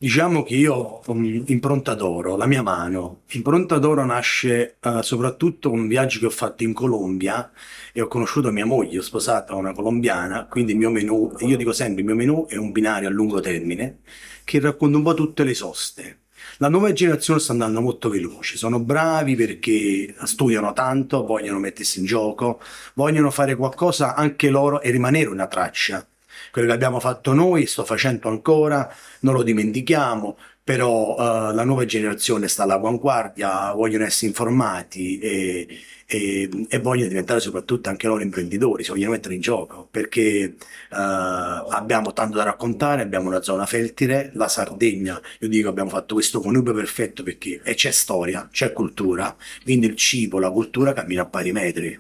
Speaker 10: Diciamo che io ho Impronta d'Oro, la mia mano. Impronta d'Oro nasce soprattutto con un viaggio che ho fatto in Colombia, e ho conosciuto mia moglie, ho sposato una colombiana, quindi il mio menù, io dico sempre, il mio menù è un binario a lungo termine che racconta un po' tutte le soste. La nuova generazione sta andando molto veloce, sono bravi perché studiano tanto, vogliono mettersi in gioco, vogliono fare qualcosa anche loro e rimanere una traccia. quello che abbiamo fatto noi, sto facendo ancora, non lo dimentichiamo, però la nuova generazione sta all'avanguardia, vogliono essere informati e vogliono diventare soprattutto anche loro imprenditori, si vogliono mettere in gioco, perché abbiamo tanto da raccontare, abbiamo una zona fertile, la Sardegna, io dico abbiamo fatto questo connubio perfetto perché c'è storia, c'è cultura, quindi il cibo, la cultura cammina a pari metri.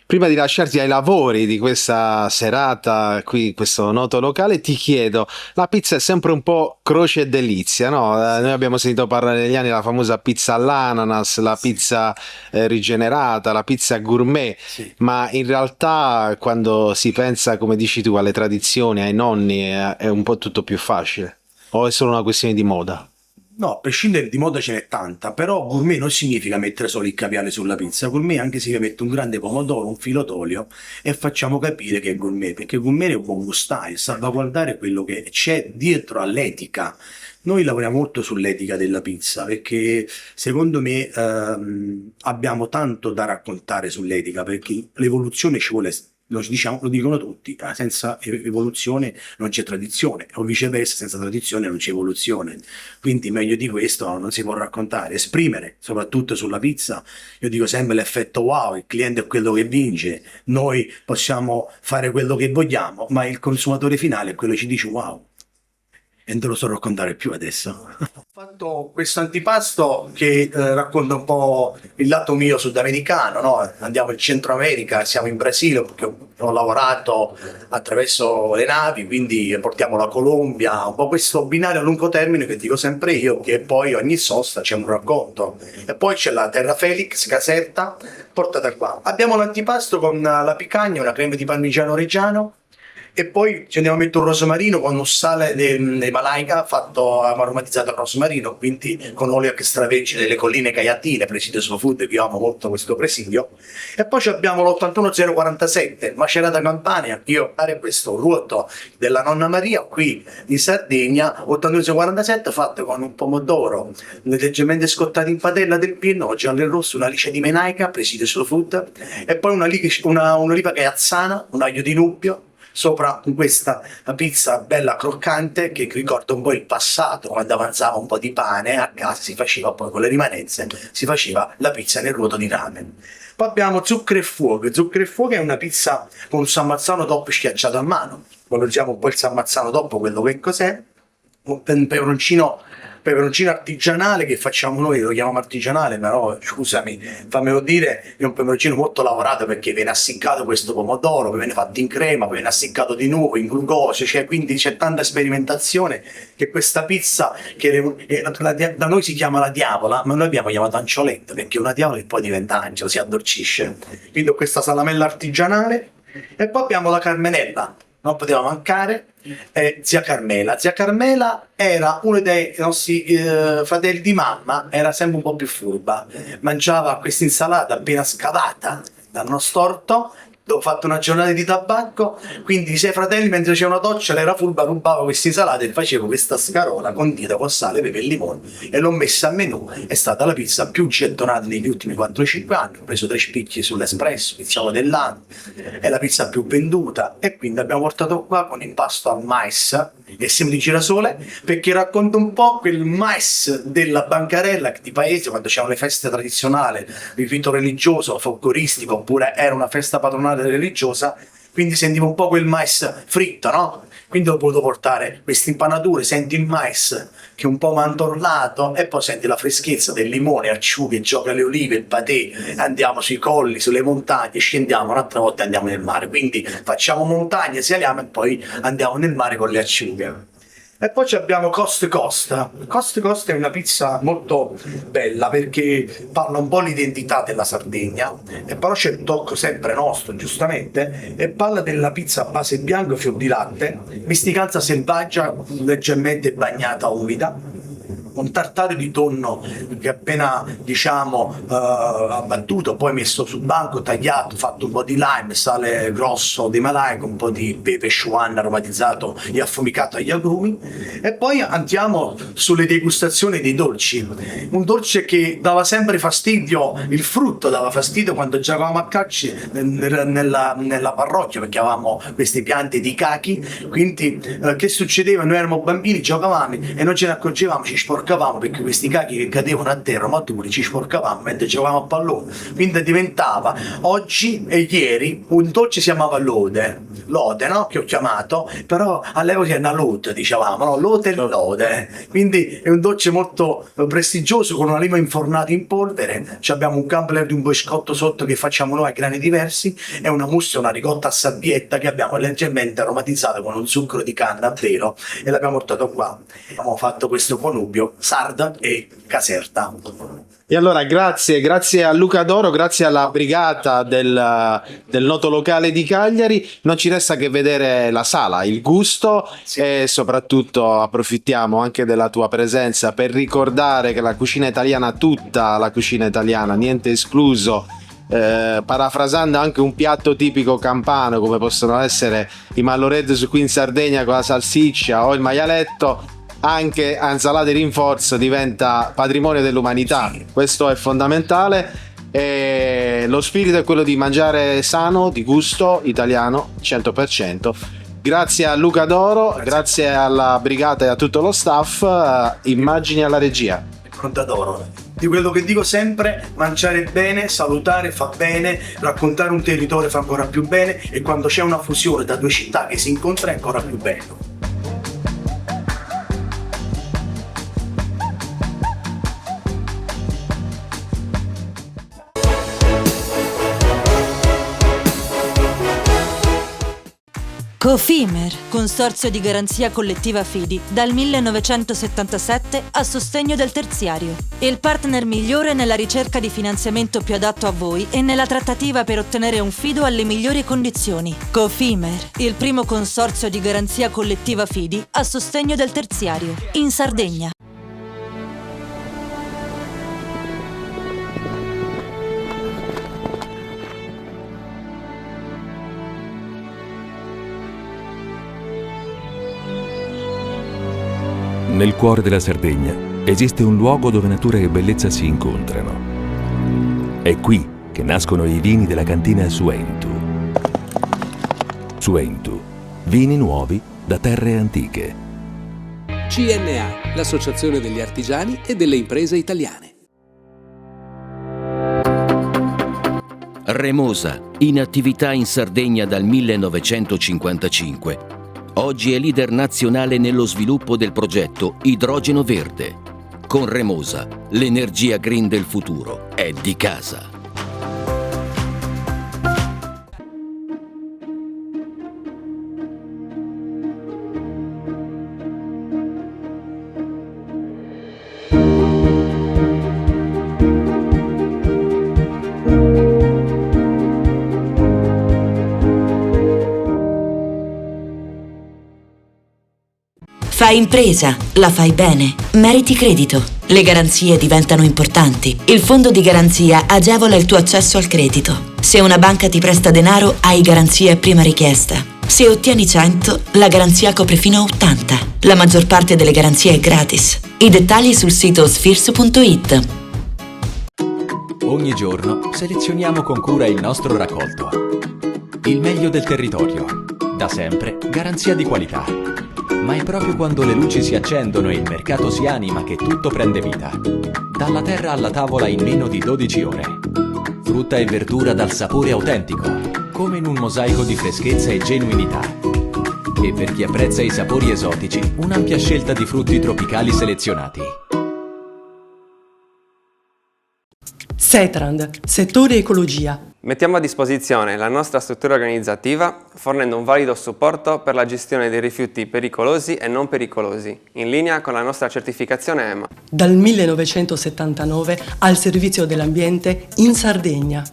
Speaker 18: Prima di lasciarti ai lavori di questa serata qui in questo noto locale, ti chiedo, la pizza è sempre un po' croce e delizia, no? Noi abbiamo sentito parlare negli anni della famosa pizza all'ananas, la pizza rigenerata, la pizza gourmet, ma in realtà quando si pensa, come dici tu, alle tradizioni, ai nonni, è un po' tutto più facile? O è solo una questione di moda?
Speaker 10: No, a prescindere di moda ce n'è tanta, però gourmet non significa mettere solo il caviale sulla pizza, gourmet anche se mette un grande pomodoro, un filo d'olio e facciamo capire che è gourmet, perché gourmet è un buon gustaio, salvaguardare quello che c'è dietro all'etica. Noi lavoriamo molto sull'etica della pizza perché secondo me abbiamo tanto da raccontare sull'etica, perché l'evoluzione ci vuole. Lo dicono tutti, senza evoluzione non c'è tradizione, o viceversa, senza tradizione non c'è evoluzione. Quindi meglio di questo non si può raccontare. Esprimere, soprattutto sulla pizza, io dico sempre l'effetto wow, il cliente è quello che vince, noi possiamo fare quello che vogliamo, ma il consumatore finale è quello che ci dice wow. E non te lo so raccontare più adesso. Ho fatto questo antipasto che racconta un po' il lato mio sudamericano, no? Andiamo in Centro America, siamo in Brasile perché ho lavorato attraverso le navi, quindi portiamo la Colombia, un po' questo binario a lungo termine che dico sempre io, che poi ogni sosta c'è un racconto. E poi c'è la Terra Felix, Caserta, portata qua. Abbiamo l'antipasto con la picagna, una crema di parmigiano reggiano, e poi ci andiamo a mettere un rosmarino con un sale di Malaga fatto aromatizzato al rosmarino, quindi con olio extravergine delle colline caiatine, presidio Slow Food, che io amo molto questo presidio. E poi abbiamo l'81047, Macerata Campania, io fare questo ruoto della nonna Maria qui in Sardegna, 81047 fatto con un pomodoro leggermente scottato in padella del Pinot, giallo e rosso, una lice di menaica, presidio Slow Food, e poi un'oliva gaiazzana, un aglio di nubbio, sopra questa pizza bella croccante che ricorda un po' il passato, quando avanzava un po' di pane a casa si faceva poi con le rimanenze, si faceva la pizza nel ruoto di ramen. Poi abbiamo Zucchero e Fuoco è una pizza con un sammazzano DOP schiacciato a mano, valorizzamo un po' il sammazzano DOP, quello che cos'è, un peperoncino artigianale che facciamo noi, lo chiamiamo artigianale, però scusami, fammelo dire, è un peperoncino molto lavorato perché viene assiccato questo pomodoro, poi viene fatto in crema, poi viene assiccato di nuovo in glucosio, cioè quindi c'è tanta sperimentazione che questa pizza, che da noi si chiama la diavola, ma noi abbiamo chiamato ancioletta perché una diavola che poi diventa angelo, si addolcisce. Quindi ho questa salamella artigianale e poi abbiamo la carmenella, non poteva mancare. Zia Carmela era uno dei nostri fratelli di mamma, era sempre un po' più furba, mangiava questa insalata appena scavata dal nostro orto, ho fatto una giornata di tabacco, quindi i 6 fratelli mentre facevano una doccia, l'era furba, rubava queste insalate e facevo questa scarola condita con sale, pepe e limone e l'ho messa a menù. È stata la pizza più gettonata negli ultimi 4-5 anni, ho preso 3 spicchi sull'espresso, iniziamo dell'anno, è la pizza più venduta e quindi abbiamo portato qua con impasto al mais e semi di girasole perché racconta un po' quel mais della bancarella di paese quando c'erano le feste tradizionali, il rito religioso, folcloristico oppure era una festa patronale religiosa, quindi sentivo un po' quel mais fritto, no? Quindi ho voluto portare queste impanature, senti il mais che è un po' mantorlato e poi senti la freschezza del limone, acciughe, gioca le olive, il patè, andiamo sui colli, sulle montagne, scendiamo, un'altra volta andiamo nel mare, quindi facciamo montagne, saliamo e poi andiamo nel mare con le acciughe. E poi abbiamo Costa Costa. Costa Costa è una pizza molto bella perché parla un po' l'identità della Sardegna, e però c'è il tocco sempre nostro, giustamente, e parla della pizza a base bianco fior di latte, misticanza selvaggia leggermente bagnata umida, un tartare di tonno che appena abbattuto, poi messo sul banco, tagliato, fatto un po' di lime, sale grosso di Malai con un po' di pepe shuan aromatizzato e affumicato agli agrumi. E poi andiamo sulle degustazioni dei dolci. Un dolce che dava sempre fastidio, il frutto dava fastidio quando giocavamo a calci nella parrocchia, perché avevamo queste piante di cachi. Quindi che succedeva? Noi eravamo bambini, giocavamo e non ce ne accorgevamo, ci sporcavamo, perché questi cachi che cadevano a terra maturi ci sporcavamo mentre giocavamo a pallone. Quindi diventava, oggi e ieri, un dolce si chiamava lode, no? Che ho chiamato, però all'epoca era una lode, dicevamo, no? Lode e lode. Quindi è un dolce molto prestigioso, con una lima infornata in polvere. Abbiamo un crumbler di un biscotto sotto che facciamo noi a grani diversi, e una mousse, una ricotta a sabbietta che abbiamo leggermente aromatizzata con un zucchero di canna vero, e l'abbiamo portato qua. Abbiamo fatto questo connubio sarda e caserta.
Speaker 18: E allora grazie a Luca Doro, grazie alla brigata del noto locale di Cagliari. Non ci resta che vedere la sala, il gusto, e soprattutto approfittiamo anche della tua presenza per ricordare che la cucina italiana, tutta la cucina italiana, niente escluso, parafrasando anche un piatto tipico campano come possono essere i malloreddos qui in Sardegna con la salsiccia o il maialetto, anche a insalata di rinforzo diventa patrimonio dell'umanità. Questo è fondamentale, e lo spirito è quello di mangiare sano, di gusto italiano 100%. Grazie a Luca Doro, grazie alla brigata e a tutto lo staff. Immagini alla regia.
Speaker 10: Contadoro. Di quello che dico sempre: mangiare bene, salutare fa bene, raccontare un territorio fa ancora più bene, e quando c'è una fusione da due città che si incontra è ancora più bello.
Speaker 2: Cofimer, consorzio di garanzia collettiva Fidi, dal 1977 a sostegno del terziario. Il partner migliore nella ricerca di finanziamento più adatto a voi e nella trattativa per ottenere un fido alle migliori condizioni. Cofimer, il primo consorzio di garanzia collettiva Fidi a sostegno del terziario, in Sardegna.
Speaker 4: Nel cuore della Sardegna esiste un luogo dove natura e bellezza si incontrano. È qui che nascono i vini della cantina Suentu. Suentu, vini nuovi da terre antiche.
Speaker 6: CNA, l'Associazione degli Artigiani e delle Imprese Italiane.
Speaker 3: Remosa, in attività in Sardegna dal 1955. Oggi è leader nazionale nello sviluppo del progetto Idrogeno Verde. Con Remosa, l'energia green del futuro è di casa.
Speaker 1: Fai impresa, la fai bene, meriti credito. Le garanzie diventano importanti. Il fondo di garanzia agevola il tuo accesso al credito. Se una banca ti presta denaro, hai garanzia a prima richiesta. Se ottieni 100, la garanzia copre fino a 80. La maggior parte delle garanzie è gratis. I dettagli sul sito sfirso.it.
Speaker 5: Ogni giorno selezioniamo con cura il nostro raccolto. Il meglio del territorio. Da sempre, garanzia di qualità. Ma è proprio quando le luci si accendono e il mercato si anima che tutto prende vita. Dalla terra alla tavola in meno di 12 ore. Frutta e verdura dal sapore autentico, come in un mosaico di freschezza e genuinità. E per chi apprezza i sapori esotici, un'ampia scelta di frutti tropicali selezionati.
Speaker 14: Setrand, settore ecologia.
Speaker 11: Mettiamo a disposizione la nostra struttura organizzativa fornendo un valido supporto per la gestione dei rifiuti pericolosi e non pericolosi, in linea con la nostra certificazione EMA.
Speaker 14: Dal 1979 al servizio dell'ambiente in Sardegna.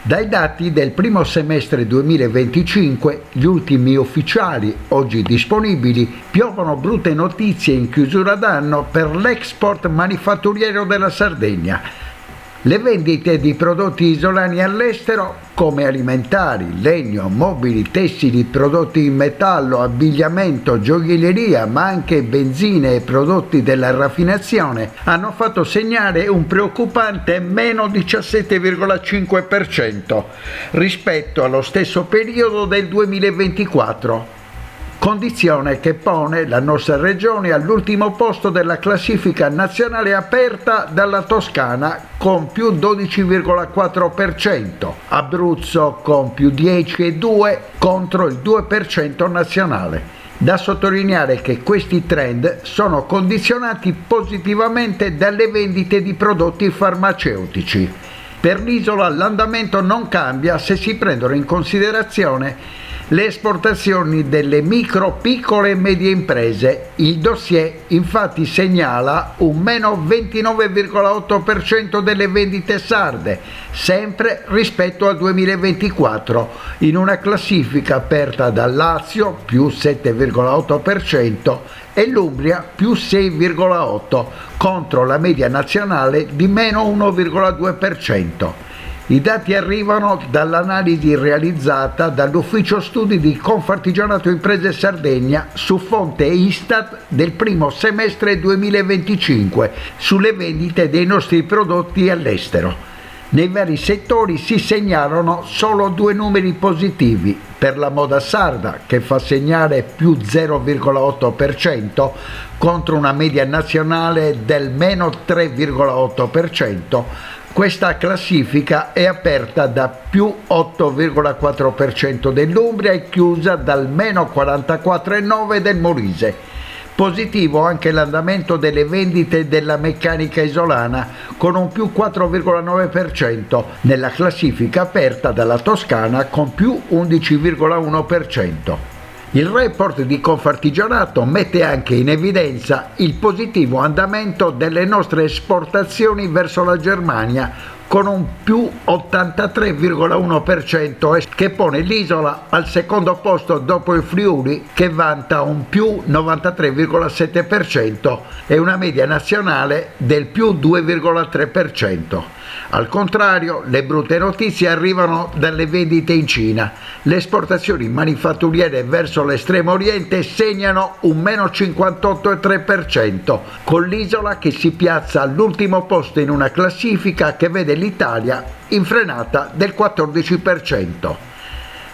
Speaker 8: Dai dati del primo semestre 2025, gli ultimi ufficiali oggi disponibili, piovono brutte notizie in chiusura d'anno per l'export manifatturiero della Sardegna. Le vendite di prodotti isolani all'estero, come alimentari, legno, mobili, tessili, prodotti in metallo, abbigliamento, gioielleria, ma anche benzine e prodotti della raffinazione, hanno fatto segnare un preoccupante meno 17,5% rispetto allo stesso periodo del 2024. Condizione che pone la nostra regione all'ultimo posto della classifica nazionale aperta dalla Toscana con più 12,4%, Abruzzo con più 10,2% contro il 2% nazionale. Da sottolineare che questi trend sono condizionati positivamente dalle vendite di prodotti farmaceutici. Per l'isola l'andamento non cambia se si prendono in considerazione le esportazioni delle micro, piccole e medie imprese. Il dossier infatti segnala un meno 29,8% delle vendite sarde, sempre rispetto al 2024, in una classifica aperta dal Lazio più 7,8% e l'Umbria più 6,8% contro la media nazionale di meno 1,2%. I dati arrivano dall'analisi realizzata dall'Ufficio Studi di Confartigianato Imprese Sardegna su fonte Istat del primo semestre 2025 sulle vendite dei nostri prodotti all'estero. Nei vari settori si segnalano solo 2 numeri positivi: per la moda sarda, che fa segnare più 0,8% contro una media nazionale del meno 3,8%. Questa classifica è aperta da più 8,4% dell'Umbria e chiusa dal meno 44,9% del Molise. Positivo anche l'andamento delle vendite della meccanica isolana, con un più 4,9% nella classifica aperta dalla Toscana con più 11,1%. Il report di Confartigianato mette anche in evidenza il positivo andamento delle nostre esportazioni verso la Germania, con un più 83,1% che pone l'isola al secondo posto dopo il Friuli, che vanta un più 93,7% e una media nazionale del più 2,3%. Al contrario, le brutte notizie arrivano dalle vendite in Cina. Le esportazioni manifatturiere verso l'estremo oriente segnano un meno 58,3%, con l'isola che si piazza all'ultimo posto in una classifica che vede l'Italia in frenata del 14%.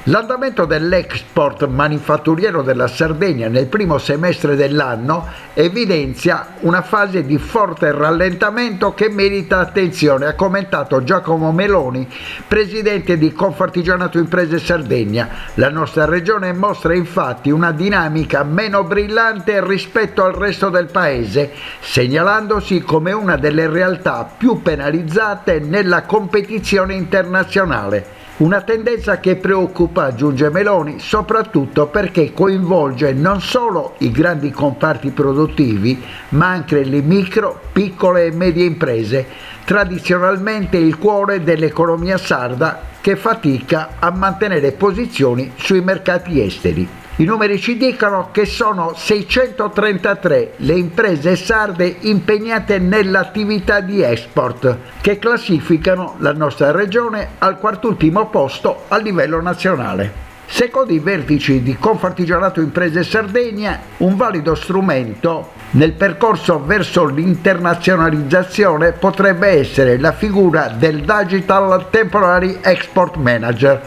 Speaker 8: L'andamento dell'export manifatturiero della Sardegna nel primo semestre dell'anno evidenzia una fase di forte rallentamento che merita attenzione, ha commentato Giacomo Meloni, presidente di Confartigianato Imprese Sardegna. La nostra regione mostra infatti una dinamica meno brillante rispetto al resto del paese, segnalandosi come una delle realtà più penalizzate nella competizione internazionale. Una tendenza che preoccupa, aggiunge Meloni, soprattutto perché coinvolge non solo i grandi comparti produttivi, ma anche le micro, piccole e medie imprese, tradizionalmente il cuore dell'economia sarda, che fatica a mantenere posizioni sui mercati esteri. I numeri ci dicono che sono 633 le imprese sarde impegnate nell'attività di export, che classificano la nostra regione al quartultimo posto a livello nazionale. Secondo i vertici di Confartigianato Imprese Sardegna, un valido strumento nel percorso verso l'internazionalizzazione potrebbe essere la figura del Digital Temporary Export Manager,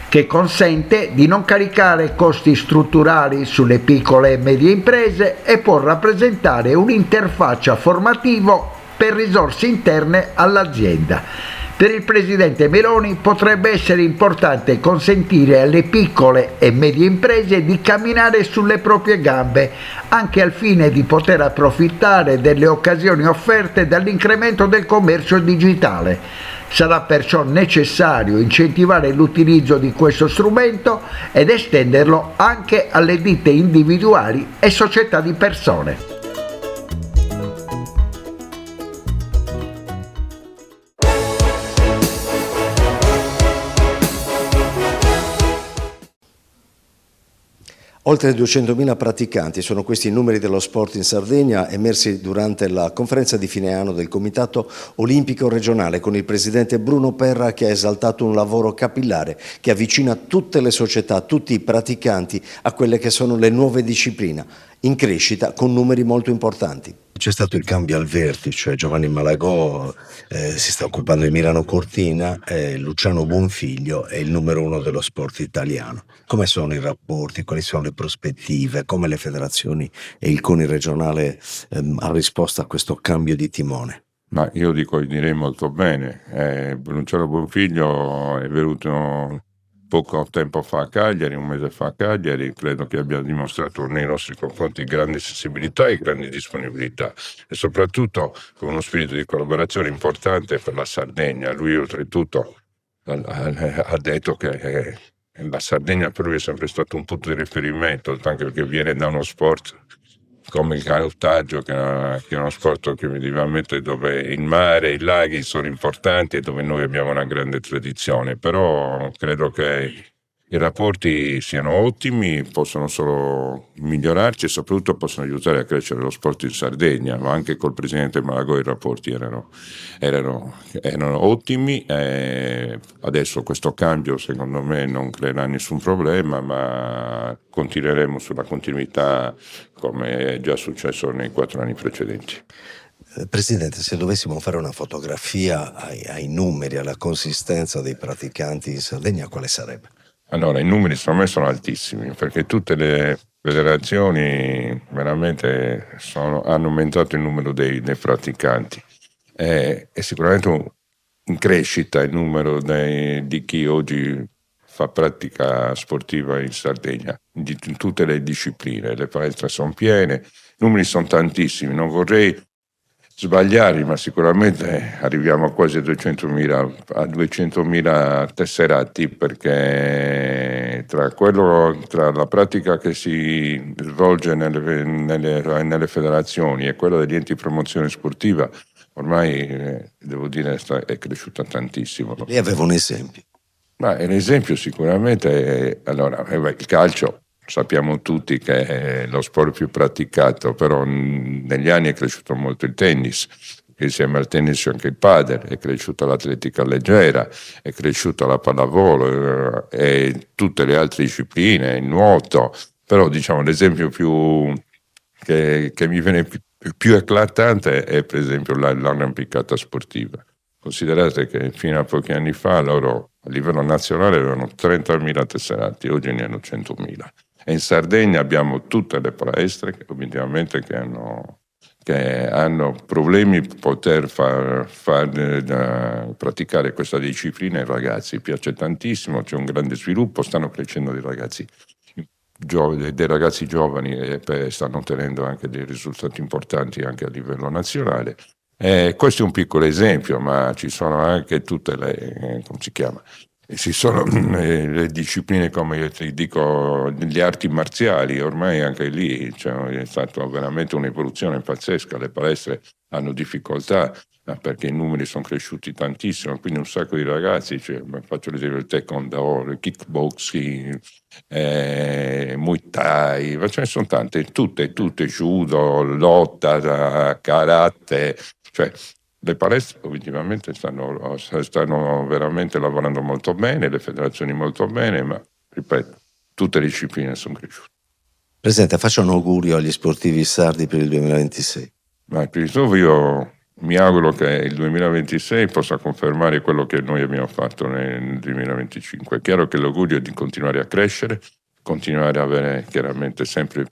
Speaker 8: che consente di non caricare costi strutturali sulle piccole e medie imprese e può rappresentare un'interfaccia formativa per risorse interne all'azienda. Per il presidente Meloni potrebbe essere importante consentire alle piccole e medie imprese di camminare sulle proprie gambe, anche al fine di poter approfittare delle occasioni offerte dall'incremento del commercio digitale. Sarà perciò necessario incentivare l'utilizzo di questo strumento ed estenderlo anche alle ditte individuali e società di persone.
Speaker 12: Oltre 200.000 praticanti, sono questi i numeri dello sport in Sardegna emersi durante la conferenza di fine anno del Comitato Olimpico Regionale con il presidente Bruno Perra, che ha esaltato un lavoro capillare che avvicina tutte le società, tutti i praticanti a quelle che sono le nuove discipline, in crescita con numeri molto importanti.
Speaker 15: C'è stato il cambio al vertice, Giovanni Malagò si sta occupando di Milano Cortina, Luciano Bonfiglio è il numero 1 dello sport italiano. Come sono i rapporti, quali sono le prospettive, come le federazioni e il CONI regionale ha risposto a questo cambio di timone?
Speaker 16: Ma io direi molto bene. Luciano Bonfiglio è venuto poco tempo fa a Cagliari, un mese fa a Cagliari, credo che abbia dimostrato nei nostri confronti grande sensibilità e grande disponibilità e soprattutto con uno spirito di collaborazione importante per la Sardegna. Lui oltretutto ha detto che la Sardegna per lui è sempre stato un punto di riferimento, anche perché viene da uno sport come il canottaggio, che è uno sport che mediamente dove il mare e i laghi sono importanti e dove noi abbiamo una grande tradizione, però credo che i rapporti siano ottimi, possono solo migliorarci e soprattutto possono aiutare a crescere lo sport in Sardegna, ma anche col presidente Malagò i rapporti erano ottimi. Adesso questo cambio secondo me non creerà nessun problema, ma continueremo sulla continuità come è già successo nei 4 anni precedenti.
Speaker 15: Presidente, se dovessimo fare una fotografia ai numeri, alla consistenza dei praticanti in Sardegna, quale sarebbe?
Speaker 16: Allora, i numeri secondo me sono altissimi, perché tutte le federazioni veramente hanno aumentato il numero dei praticanti. È sicuramente in crescita il numero di chi oggi fa pratica sportiva in Sardegna, in tutte le discipline. Le palestre sono piene, i numeri sono tantissimi, non vorrei sbagliare, ma sicuramente arriviamo a quasi 200.000 tesserati, perché tra la pratica che si svolge nelle federazioni e quella degli enti di promozione sportiva ormai devo dire è cresciuta tantissimo.
Speaker 15: Lei aveva un esempio?
Speaker 16: Ma l'esempio sicuramente il calcio. Sappiamo tutti che è lo sport più praticato, però negli anni è cresciuto molto il tennis, insieme al tennis anche il padel, è cresciuta l'atletica leggera, è cresciuta la pallavolo e tutte le altre discipline, il nuoto, però diciamo l'esempio più che mi viene più eclatante è per esempio l'arrampicata sportiva. Considerate che fino a pochi anni fa loro a livello nazionale avevano 30.000 tesserati, oggi ne hanno 100.000. E in Sardegna abbiamo tutte le palestre che obiettivamente che hanno problemi per poter praticare questa disciplina ai ragazzi. Piace tantissimo, c'è un grande sviluppo, stanno crescendo dei ragazzi giovani e stanno ottenendo anche dei risultati importanti anche a livello nazionale. Questo è un piccolo esempio, ma ci sono anche tutte le, ci sono le discipline, come io ti dico, gli arti marziali, ormai anche lì è stata veramente un'evoluzione pazzesca, le palestre hanno difficoltà perché i numeri sono cresciuti tantissimo, quindi un sacco di ragazzi, faccio l'esempio del taekwondo, il kickboxing, muay thai, ma ce ne sono tante, tutte, judo, lotta, karate, le palestre obiettivamente stanno veramente lavorando molto bene, le federazioni molto bene, ma ripeto, tutte le discipline sono cresciute.
Speaker 15: Presidente, faccio un augurio agli sportivi sardi per il 2026.
Speaker 16: Ma prima di tutto io mi auguro che il 2026 possa confermare quello che noi abbiamo fatto nel 2025. È chiaro che l'augurio è di continuare a crescere, continuare a avere chiaramente sempre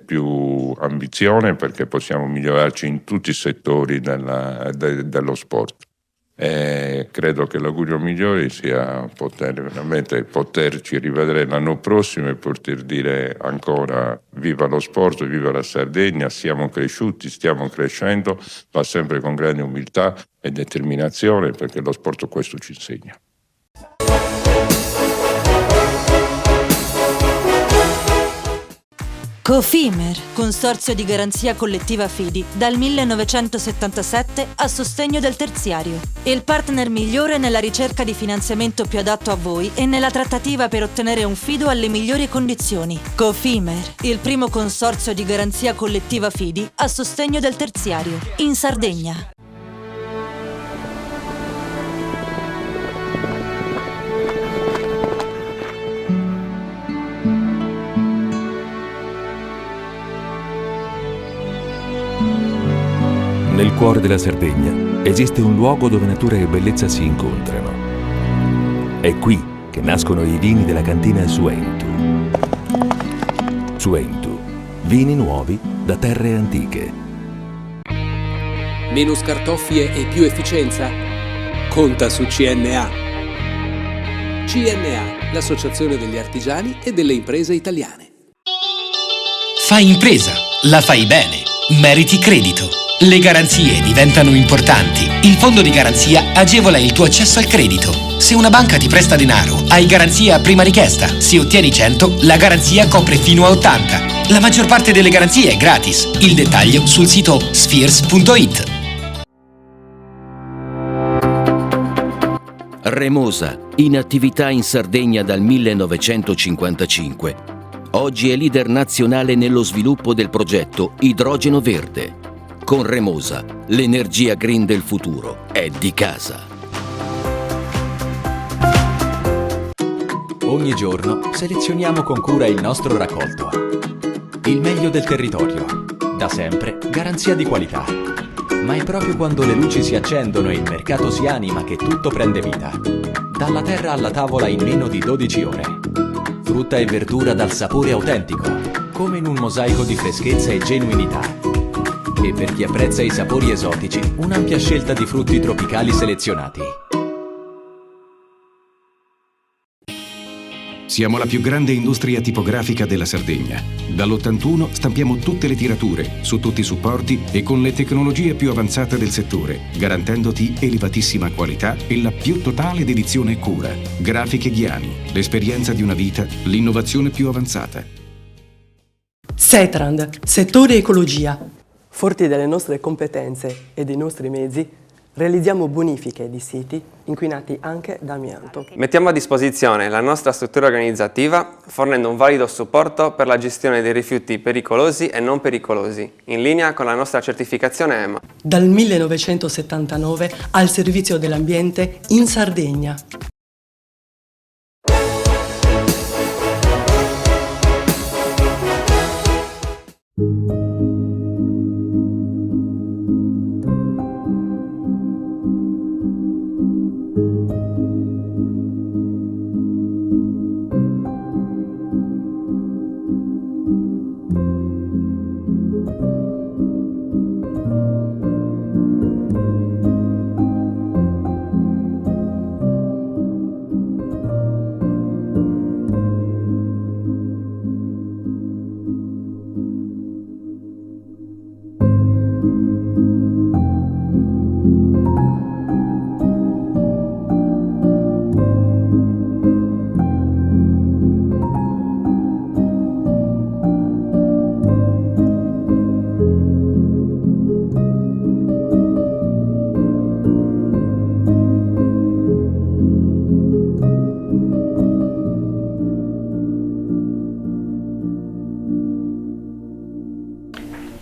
Speaker 16: più ambizione, perché possiamo migliorarci in tutti i settori dello sport. Credo che l'augurio migliore sia poterci rivedere l'anno prossimo e poter dire ancora viva lo sport, viva la Sardegna, siamo cresciuti, stiamo crescendo, ma sempre con grande umiltà e determinazione, perché lo sport questo ci insegna.
Speaker 2: Cofimer, consorzio di garanzia collettiva Fidi, dal 1977 a sostegno del terziario. Il partner migliore nella ricerca di finanziamento più adatto a voi e nella trattativa per ottenere un fido alle migliori condizioni. Cofimer, il primo consorzio di garanzia collettiva Fidi a sostegno del terziario, in Sardegna.
Speaker 4: Nel cuore della Sardegna esiste un luogo dove natura e bellezza si incontrano. È qui che nascono i vini della cantina Suentu. Suentu, vini nuovi da terre antiche.
Speaker 6: Meno scartoffie e più efficienza? Conta su CNA. CNA, l'associazione degli artigiani e delle imprese italiane.
Speaker 13: Fai impresa, la fai bene, meriti credito. Le garanzie diventano importanti. Il fondo di garanzia agevola il tuo accesso al credito. Se una banca ti presta denaro, hai garanzia a prima richiesta. Se ottieni 100, la garanzia copre fino a 80. La maggior parte delle garanzie è gratis. Il dettaglio sul sito spheres.it.
Speaker 3: Remosa, in attività in Sardegna dal 1955. Oggi è leader nazionale nello sviluppo del progetto Idrogeno Verde. Con Remosa, l'energia green del futuro è di casa.
Speaker 5: Ogni giorno selezioniamo con cura il nostro raccolto. Il meglio del territorio. Da sempre, garanzia di qualità. Ma è proprio quando le luci si accendono e il mercato si anima che tutto prende vita. Dalla terra alla tavola in meno di 12 ore. Frutta e verdura dal sapore autentico, come in un mosaico di freschezza e genuinità. E per chi apprezza i sapori esotici, un'ampia scelta di frutti tropicali selezionati.
Speaker 17: Siamo la più grande industria tipografica della Sardegna. Dall'81 stampiamo tutte le tirature, su tutti i supporti e con le tecnologie più avanzate del settore, garantendoti elevatissima qualità e la più totale dedizione e cura. Grafiche Ghiani, l'esperienza di una vita, l'innovazione più avanzata.
Speaker 14: Setrand, settore ecologia. Forti delle nostre competenze e dei nostri mezzi, realizziamo bonifiche di siti inquinati anche da amianto.
Speaker 11: Mettiamo a disposizione la nostra struttura organizzativa fornendo un valido supporto per la gestione dei rifiuti pericolosi e non pericolosi, in linea con la nostra certificazione EMA.
Speaker 14: Dal 1979 al servizio dell'ambiente in Sardegna.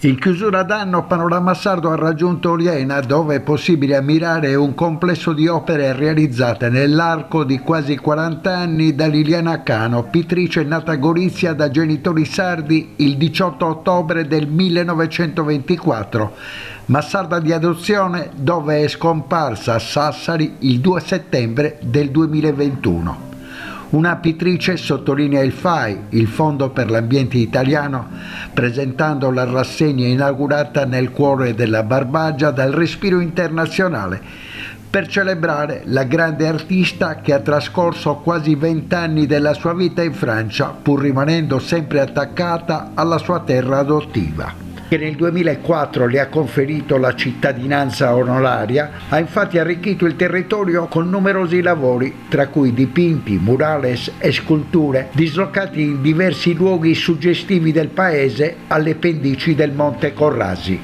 Speaker 8: In chiusura d'anno Panorama Sardo ha raggiunto Oliena, dove è possibile ammirare un complesso di opere realizzate nell'arco di quasi 40 anni da Liliana Cano, pittrice nata a Gorizia da genitori sardi il 18 ottobre del 1924, ma sarda di adozione, dove è scomparsa a Sassari il 2 settembre del 2021. Una pittrice, sottolinea il FAI, il Fondo per l'Ambiente Italiano, presentando la rassegna inaugurata nel cuore della Barbagia dal respiro internazionale, per celebrare la grande artista che ha trascorso quasi 20 anni della sua vita in Francia, pur rimanendo sempre attaccata alla sua terra adottiva. che nel 2004 le ha conferito la cittadinanza onoraria, ha infatti arricchito il territorio con numerosi lavori, tra cui dipinti, murales e sculture, dislocati in diversi luoghi suggestivi del paese alle pendici del Monte Corrasi.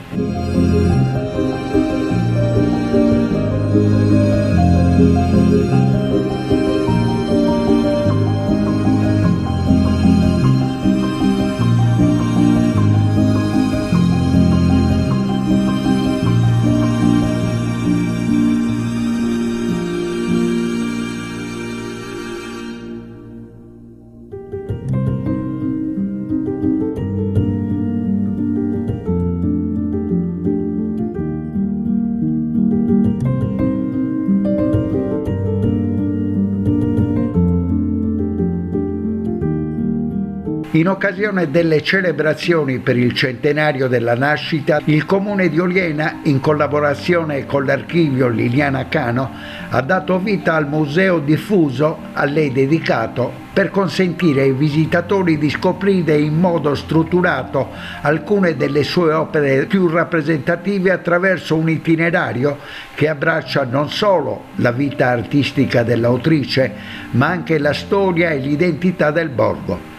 Speaker 8: In occasione delle celebrazioni per il centenario della nascita, il Comune di Oliena, in collaborazione con l'Archivio Liliana Cano, ha dato vita al museo diffuso a lei dedicato per consentire ai visitatori di scoprire in modo strutturato alcune delle sue opere più rappresentative attraverso un itinerario che abbraccia non solo la vita artistica dell'autrice, ma anche la storia e l'identità del borgo.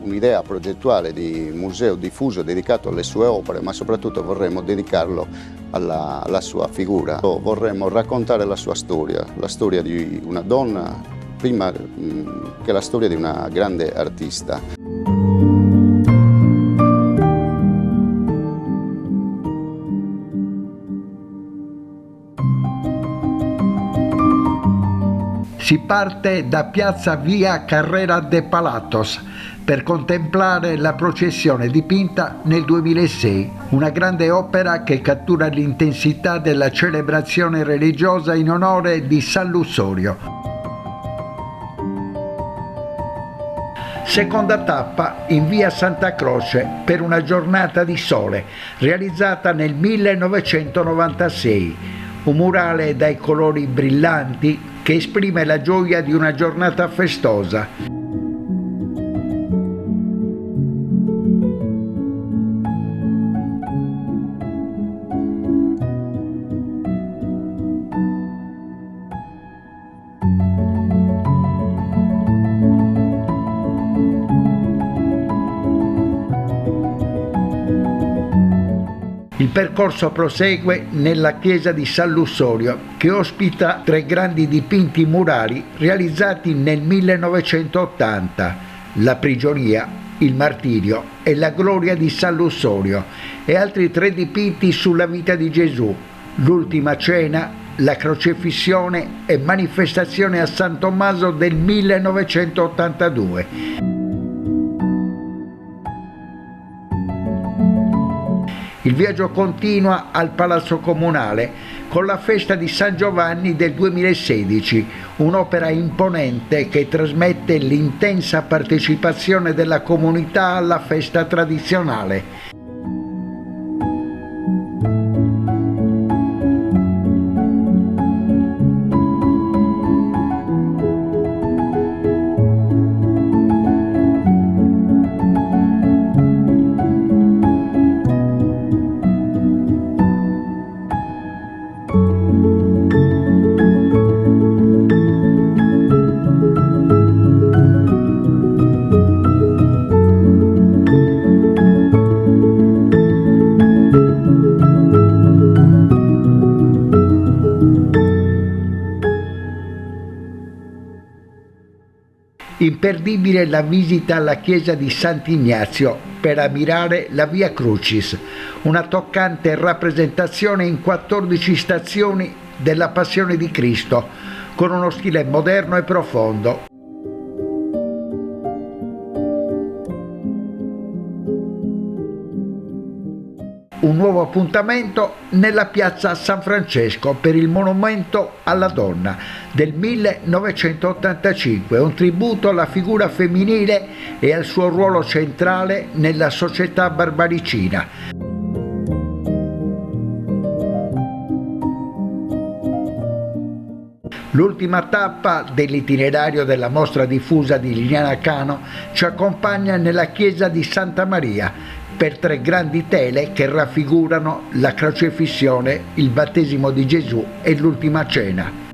Speaker 19: Un'idea progettuale di museo diffuso dedicato alle sue opere, ma soprattutto vorremmo dedicarlo alla sua figura. Vorremmo raccontare la sua storia, la storia di una donna prima che la storia di una grande artista.
Speaker 8: Si parte da piazza Via Carrera de Palatos per contemplare la processione dipinta nel 2006, una grande opera che cattura l'intensità della celebrazione religiosa in onore di San Lussorio. Seconda tappa in via Santa Croce per una giornata di sole, realizzata nel 1996, un murale dai colori brillanti che esprime la gioia di una giornata festosa. Il percorso prosegue nella chiesa di San Lussorio, che ospita 3 grandi dipinti murali realizzati nel 1980, la prigionia, il martirio e la gloria di San Lussorio, e altri 3 dipinti sulla vita di Gesù, l'ultima cena, la crocefissione e manifestazione a San Tommaso del 1982. Il viaggio continua al Palazzo Comunale con la festa di San Giovanni del 2016, un'opera imponente che trasmette l'intensa partecipazione della comunità alla festa tradizionale. Imperdibile la visita alla chiesa di Sant'Ignazio per ammirare la Via Crucis, una toccante rappresentazione in 14 stazioni della Passione di Cristo, con uno stile moderno e profondo. un nuovo appuntamento nella piazza San Francesco per il monumento alla donna del 1985, un tributo alla figura femminile e al suo ruolo centrale nella società barbaricina. L'ultima tappa dell'itinerario della mostra diffusa di Liliana Cano ci accompagna nella chiesa di Santa Maria per 3 grandi tele che raffigurano la crocefissione, il battesimo di Gesù e l'ultima cena.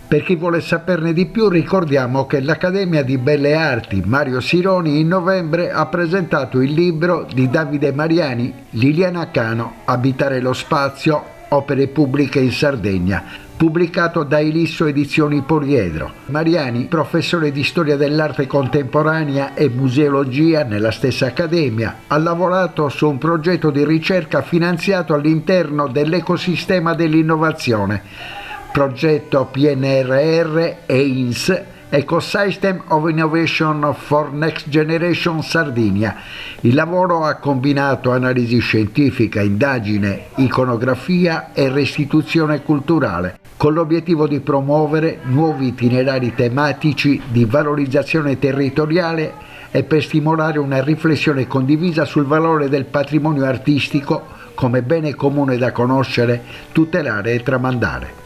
Speaker 8: Per chi vuole saperne di più, ricordiamo che l'Accademia di Belle Arti Mario Sironi in novembre ha presentato il libro di Davide Mariani, Liliana Cano, Abitare lo spazio, opere pubbliche in Sardegna, pubblicato da Ilisso Edizioni Poliedro. Mariani, professore di storia dell'arte contemporanea e museologia nella stessa accademia, ha lavorato su un progetto di ricerca finanziato all'interno dell'ecosistema dell'innovazione, progetto PNRR EINS, Ecosystem of Innovation for Next Generation Sardinia. Il lavoro ha combinato analisi scientifica, indagine, iconografia e restituzione culturale, con l'obiettivo di promuovere nuovi itinerari tematici di valorizzazione territoriale e per stimolare una riflessione condivisa sul valore del patrimonio artistico come bene comune da conoscere, tutelare e tramandare.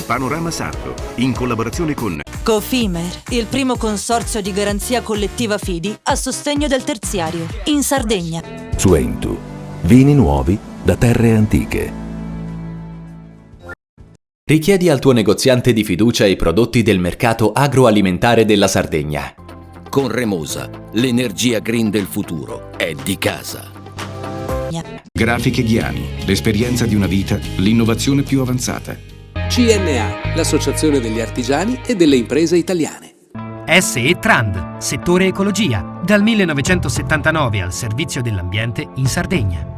Speaker 17: Panorama Sardo, in collaborazione con
Speaker 2: Cofimer, il primo consorzio di garanzia collettiva Fidi a sostegno del terziario, in Sardegna.
Speaker 4: Suentu, vini nuovi da terre antiche.
Speaker 5: Richiedi al tuo negoziante di fiducia i prodotti del mercato agroalimentare della Sardegna.
Speaker 3: Con Remosa, l'energia green del futuro è di casa.
Speaker 17: Grafiche Ghiani, l'esperienza di una vita, l'innovazione più avanzata.
Speaker 6: CNA, l'associazione degli artigiani e delle imprese italiane.
Speaker 20: SE Trand, settore ecologia, dal 1979 al servizio dell'ambiente in Sardegna.